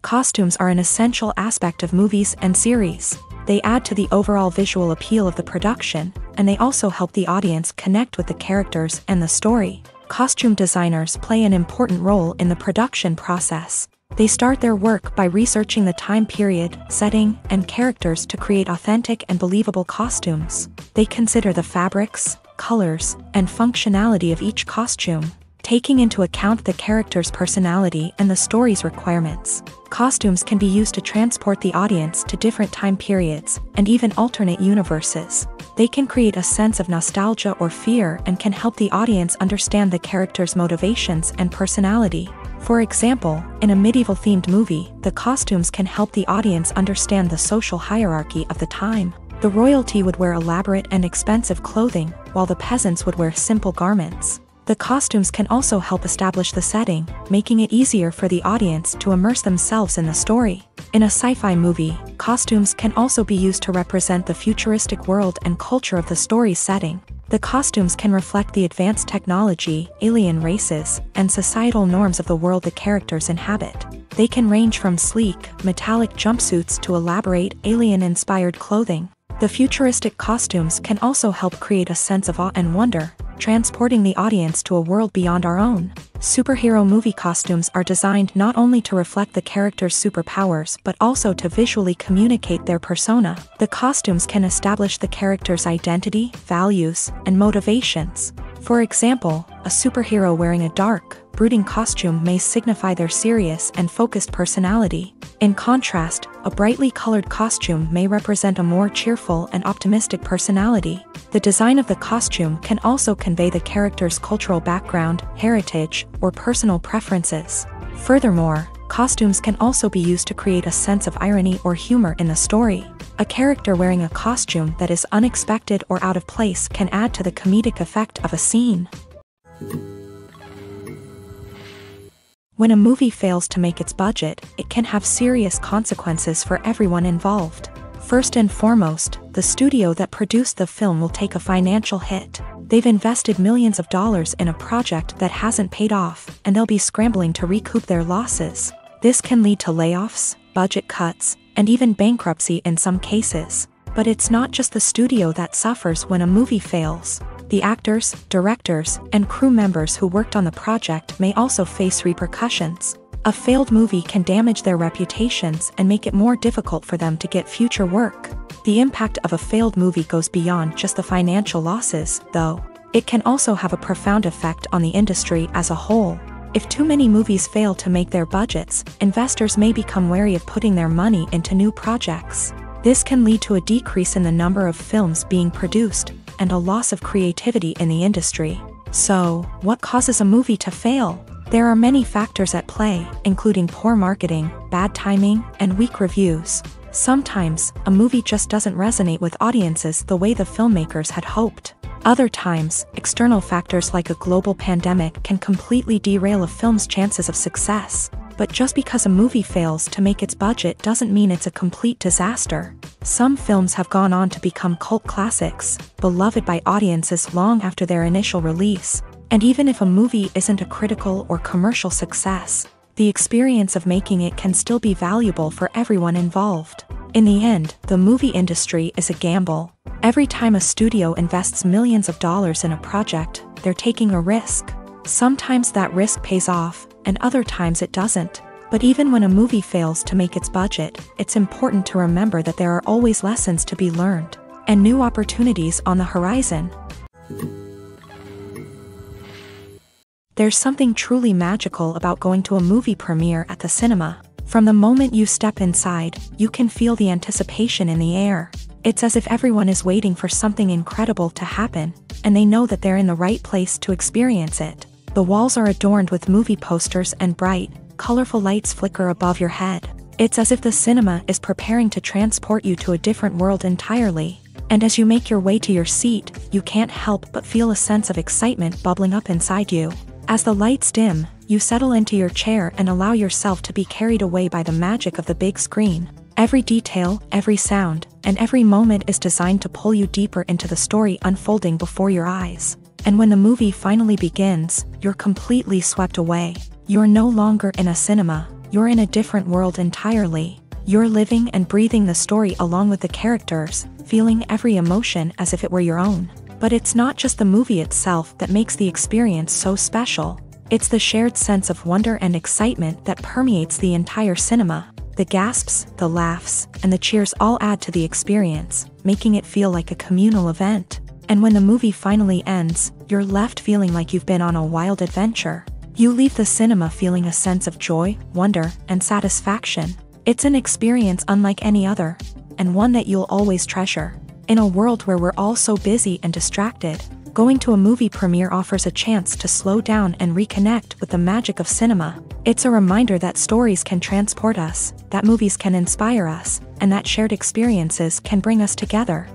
Costumes are an essential aspect of movies and series. They add to the overall visual appeal of the production, and they also help the audience connect with the characters and the story. Costume designers play an important role in the production process. They start their work by researching the time period, setting, and characters to create authentic and believable costumes. They consider the fabrics, colors, and functionality of each costume, taking into account the character's personality and the story's requirements. Costumes can be used to transport the audience to different time periods, and even alternate universes. They can create a sense of nostalgia or fear and can help the audience understand the character's motivations and personality. For example, in a medieval-themed movie, the costumes can help the audience understand the social hierarchy of the time. The royalty would wear elaborate and expensive clothing, while the peasants would wear simple garments. The costumes can also help establish the setting, making it easier for the audience to immerse themselves in the story. In a sci-fi movie, costumes can also be used to represent the futuristic world and culture of the story's setting. The costumes can reflect the advanced technology, alien races, and societal norms of the world the characters inhabit. They can range from sleek, metallic jumpsuits to elaborate, alien-inspired clothing. The futuristic costumes can also help create a sense of awe and wonder, transporting the audience to a world beyond our own. Superhero movie costumes are designed not only to reflect the character's superpowers but also to visually communicate their persona. The costumes can establish the character's identity, values, and motivations. For example, a superhero wearing a dark, brooding costume may signify their serious and focused personality. In contrast, a brightly colored costume may represent a more cheerful and optimistic personality. The design of the costume can also convey the character's cultural background, heritage, or personal preferences. Furthermore, costumes can also be used to create a sense of irony or humor in the story. A character wearing a costume that is unexpected or out of place can add to the comedic effect of a scene. When a movie fails to make its budget, it can have serious consequences for everyone involved. First and foremost, the studio that produced the film will take a financial hit. They've invested millions of dollars in a project that hasn't paid off, and they'll be scrambling to recoup their losses. This can lead to layoffs, budget cuts, and even bankruptcy in some cases. But it's not just the studio that suffers when a movie fails. The actors, directors, and crew members who worked on the project may also face repercussions. A failed movie can damage their reputations and make it more difficult for them to get future work. The impact of a failed movie goes beyond just the financial losses, though. It can also have a profound effect on the industry as a whole. If too many movies fail to make their budgets, investors may become wary of putting their money into new projects. This can lead to a decrease in the number of films being produced and a loss of creativity in the industry. So, what causes a movie to fail? There are many factors at play, including poor marketing, bad timing, and weak reviews. Sometimes, a movie just doesn't resonate with audiences the way the filmmakers had hoped. Other times, external factors like a global pandemic can completely derail a film's chances of success. But just because a movie fails to make its budget doesn't mean it's a complete disaster. Some films have gone on to become cult classics, beloved by audiences long after their initial release. And even if a movie isn't a critical or commercial success, the experience of making it can still be valuable for everyone involved. In the end, the movie industry is a gamble. Every time a studio invests millions of dollars in a project, they're taking a risk. Sometimes that risk pays off, and other times it doesn't. But even when a movie fails to make its budget, it's important to remember that there are always lessons to be learned, and new opportunities on the horizon. There's something truly magical about going to a movie premiere at the cinema. From the moment you step inside, you can feel the anticipation in the air. It's as if everyone is waiting for something incredible to happen, and they know that they're in the right place to experience it. The walls are adorned with movie posters and bright, colorful lights flicker above your head. It's as if the cinema is preparing to transport you to a different world entirely. And as you make your way to your seat, you can't help but feel a sense of excitement bubbling up inside you. As the lights dim, you settle into your chair and allow yourself to be carried away by the magic of the big screen. Every detail, every sound, and every moment is designed to pull you deeper into the story unfolding before your eyes. And when the movie finally begins, you're completely swept away. You're no longer in a cinema, you're in a different world entirely. You're living and breathing the story along with the characters, feeling every emotion as if it were your own. But it's not just the movie itself that makes the experience so special. It's the shared sense of wonder and excitement that permeates the entire cinema. The gasps, the laughs, and the cheers all add to the experience, making it feel like a communal event. And when the movie finally ends, you're left feeling like you've been on a wild adventure. You leave the cinema feeling a sense of joy, wonder, and satisfaction. It's an experience unlike any other, and one that you'll always treasure. In a world where we're all so busy and distracted, going to a movie premiere offers a chance to slow down and reconnect with the magic of cinema. It's a reminder that stories can transport us, that movies can inspire us, and that shared experiences can bring us together.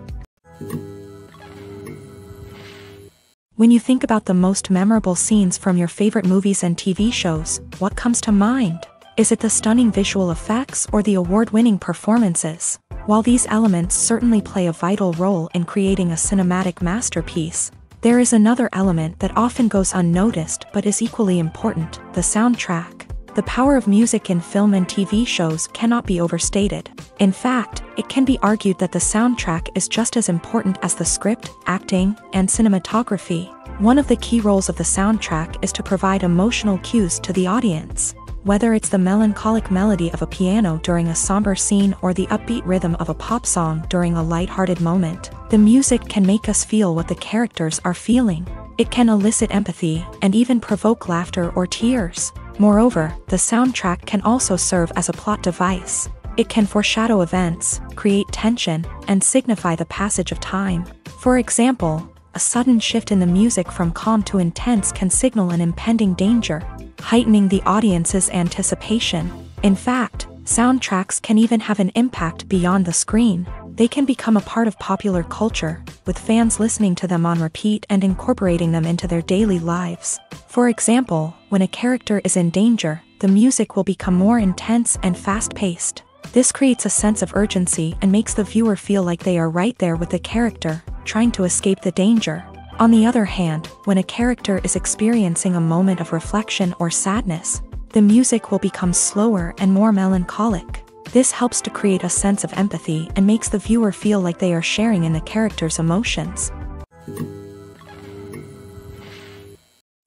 When you think about the most memorable scenes from your favorite movies and TV shows, what comes to mind? Is it the stunning visual effects or the award-winning performances? While these elements certainly play a vital role in creating a cinematic masterpiece, there is another element that often goes unnoticed but is equally important: the soundtrack. The power of music in film and TV shows cannot be overstated. In fact, it can be argued that the soundtrack is just as important as the script, acting, and cinematography. One of the key roles of the soundtrack is to provide emotional cues to the audience. Whether it's the melancholic melody of a piano during a somber scene or the upbeat rhythm of a pop song during a light-hearted moment, the music can make us feel what the characters are feeling. It can elicit empathy and even provoke laughter or tears. Moreover, the soundtrack can also serve as a plot device. It can foreshadow events, create tension, and signify the passage of time. For example, a sudden shift in the music from calm to intense can signal an impending danger, heightening the audience's anticipation. In fact, soundtracks can even have an impact beyond the screen. They can become a part of popular culture, with fans listening to them on repeat and incorporating them into their daily lives. For example, when a character is in danger, the music will become more intense and fast-paced. This creates a sense of urgency and makes the viewer feel like they are right there with the character, trying to escape the danger. On the other hand, when a character is experiencing a moment of reflection or sadness, the music will become slower and more melancholic. This helps to create a sense of empathy and makes the viewer feel like they are sharing in the character's emotions.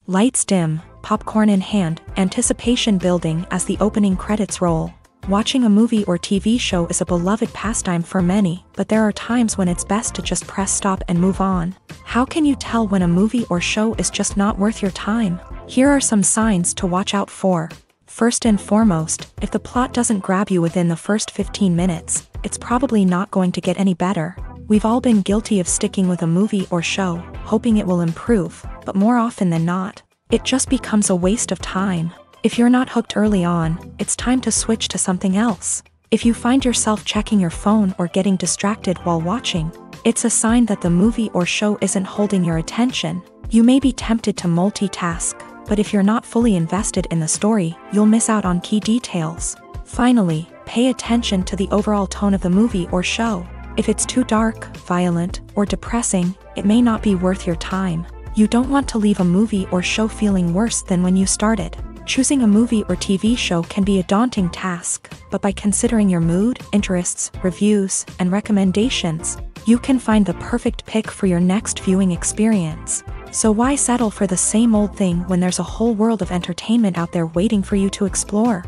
Lights dim, popcorn in hand, anticipation building as the opening credits roll. Watching a movie or TV show is a beloved pastime for many, but there are times when it's best to just press stop and move on. How can you tell when a movie or show is just not worth your time? Here are some signs to watch out for. First and foremost, if the plot doesn't grab you within the first 15 minutes, it's probably not going to get any better. We've all been guilty of sticking with a movie or show, hoping it will improve, but more often than not, it just becomes a waste of time. If you're not hooked early on, it's time to switch to something else. If you find yourself checking your phone or getting distracted while watching, it's a sign that the movie or show isn't holding your attention. You may be tempted to multitask, but if you're not fully invested in the story, you'll miss out on key details. Finally, pay attention to the overall tone of the movie or show. If it's too dark, violent, or depressing, it may not be worth your time. You don't want to leave a movie or show feeling worse than when you started. Choosing a movie or TV show can be a daunting task, but by considering your mood, interests, reviews, and recommendations, you can find the perfect pick for your next viewing experience. So why settle for the same old thing when there's a whole world of entertainment out there waiting for you to explore?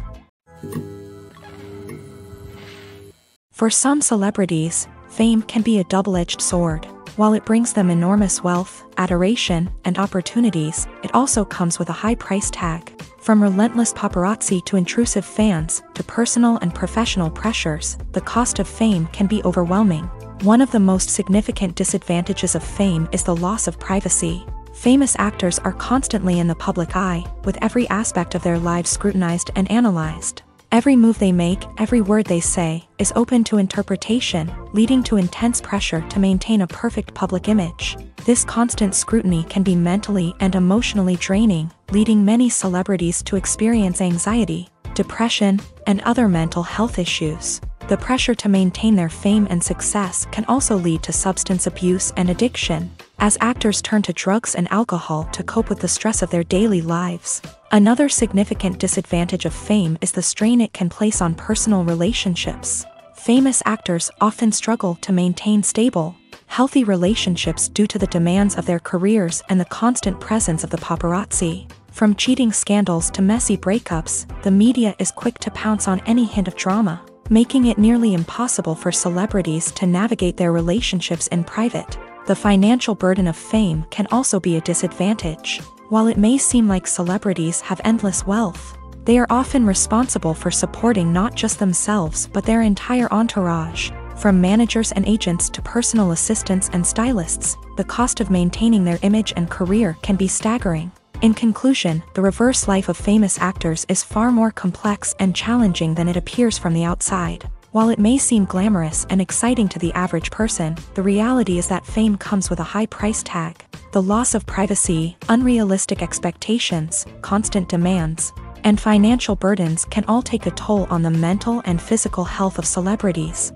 For some celebrities, fame can be a double-edged sword. While it brings them enormous wealth, adoration, and opportunities, it also comes with a high price tag. From relentless paparazzi to intrusive fans, to personal and professional pressures, the cost of fame can be overwhelming. One of the most significant disadvantages of fame is the loss of privacy. Famous actors are constantly in the public eye, with every aspect of their lives scrutinized and analyzed. Every move they make, every word they say, is open to interpretation, leading to intense pressure to maintain a perfect public image. This constant scrutiny can be mentally and emotionally draining, leading many celebrities to experience anxiety, depression, and other mental health issues. The pressure to maintain their fame and success can also lead to substance abuse and addiction, as actors turn to drugs and alcohol to cope with the stress of their daily lives. Another significant disadvantage of fame is the strain it can place on personal relationships. Famous actors often struggle to maintain stable, healthy relationships due to the demands of their careers and the constant presence of the paparazzi. From cheating scandals to messy breakups, the media is quick to pounce on any hint of drama, making it nearly impossible for celebrities to navigate their relationships in private. The financial burden of fame can also be a disadvantage. While it may seem like celebrities have endless wealth, they are often responsible for supporting not just themselves but their entire entourage. From managers and agents to personal assistants and stylists, the cost of maintaining their image and career can be staggering. In conclusion, the reverse life of famous actors is far more complex and challenging than it appears from the outside. While it may seem glamorous and exciting to the average person, the reality is that fame comes with a high price tag. The loss of privacy, unrealistic expectations, constant demands, and financial burdens can all take a toll on the mental and physical health of celebrities.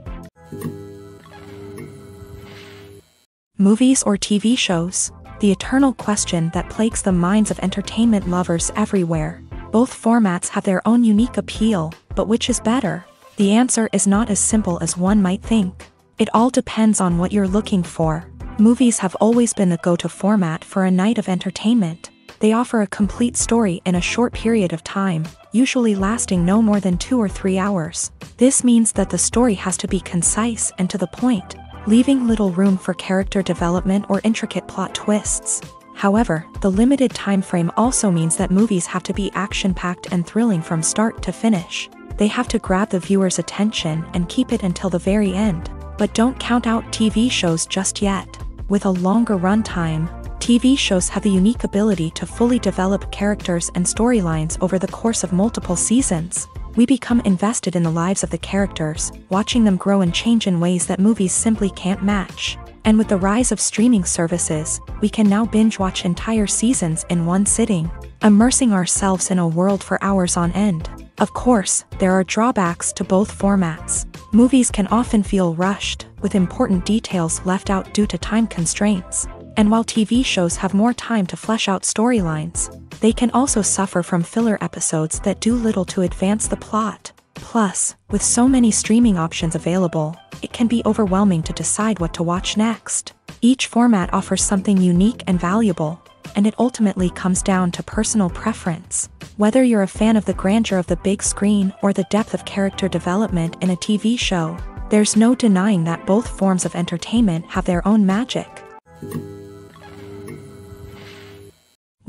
Movies or TV shows? The eternal question that plagues the minds of entertainment lovers everywhere. Both formats have their own unique appeal, but which is better? The answer is not as simple as one might think. It all depends on what you're looking for. Movies have always been the go-to format for a night of entertainment. They offer a complete story in a short period of time, usually lasting no more than 2 or 3 hours. This means that the story has to be concise and to the point, leaving little room for character development or intricate plot twists. However, the limited time frame also means that movies have to be action-packed and thrilling from start to finish. They have to grab the viewer's attention and keep it until the very end. But don't count out TV shows just yet. With a longer runtime, TV shows have the unique ability to fully develop characters and storylines over the course of multiple seasons. We become invested in the lives of the characters, watching them grow and change in ways that movies simply can't match. And with the rise of streaming services, we can now binge-watch entire seasons in one sitting, immersing ourselves in a world for hours on end. Of course, there are drawbacks to both formats. Movies can often feel rushed, with important details left out due to time constraints. And while TV shows have more time to flesh out storylines, they can also suffer from filler episodes that do little to advance the plot. Plus, with so many streaming options available, it can be overwhelming to decide what to watch next. Each format offers something unique and valuable, and it ultimately comes down to personal preference. Whether you're a fan of the grandeur of the big screen or the depth of character development in a TV show, there's no denying that both forms of entertainment have their own magic.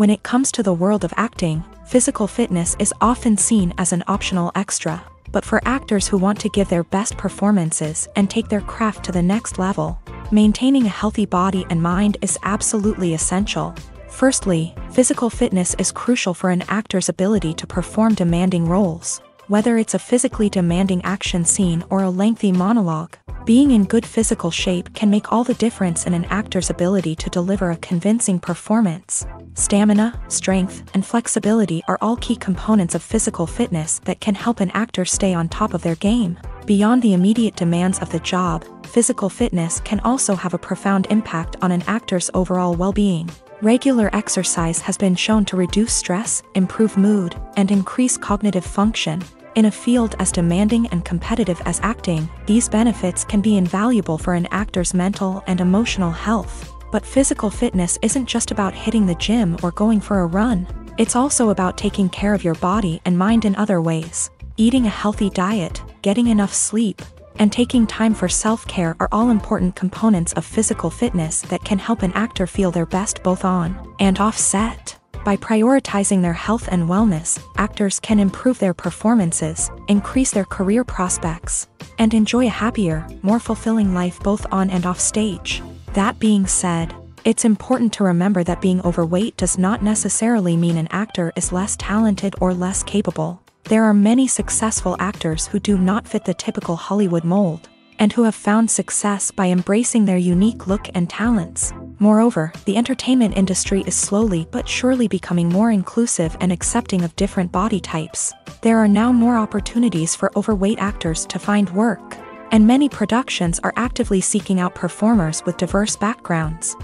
When it comes to the world of acting, physical fitness is often seen as an optional extra. But for actors who want to give their best performances and take their craft to the next level, maintaining a healthy body and mind is absolutely essential. Firstly, physical fitness is crucial for an actor's ability to perform demanding roles. Whether it's a physically demanding action scene or a lengthy monologue, being in good physical shape can make all the difference in an actor's ability to deliver a convincing performance. Stamina, strength, and flexibility are all key components of physical fitness that can help an actor stay on top of their game. Beyond the immediate demands of the job, physical fitness can also have a profound impact on an actor's overall well-being. Regular exercise has been shown to reduce stress, improve mood, and increase cognitive function. In a field as demanding and competitive as acting, these benefits can be invaluable for an actor's mental and emotional health. But physical fitness isn't just about hitting the gym or going for a run. It's also about taking care of your body and mind in other ways. Eating a healthy diet, getting enough sleep, and taking time for self-care are all important components of physical fitness that can help an actor feel their best both on and off set. By prioritizing their health and wellness, actors can improve their performances, increase their career prospects, and enjoy a happier, more fulfilling life both on and off stage. That being said, it's important to remember that being overweight does not necessarily mean an actor is less talented or less capable. There are many successful actors who do not fit the typical Hollywood mold, and who have found success by embracing their unique look and talents. Moreover, the entertainment industry is slowly but surely becoming more inclusive and accepting of different body types. There are now more opportunities for overweight actors to find work, and many productions are actively seeking out performers with diverse backgrounds.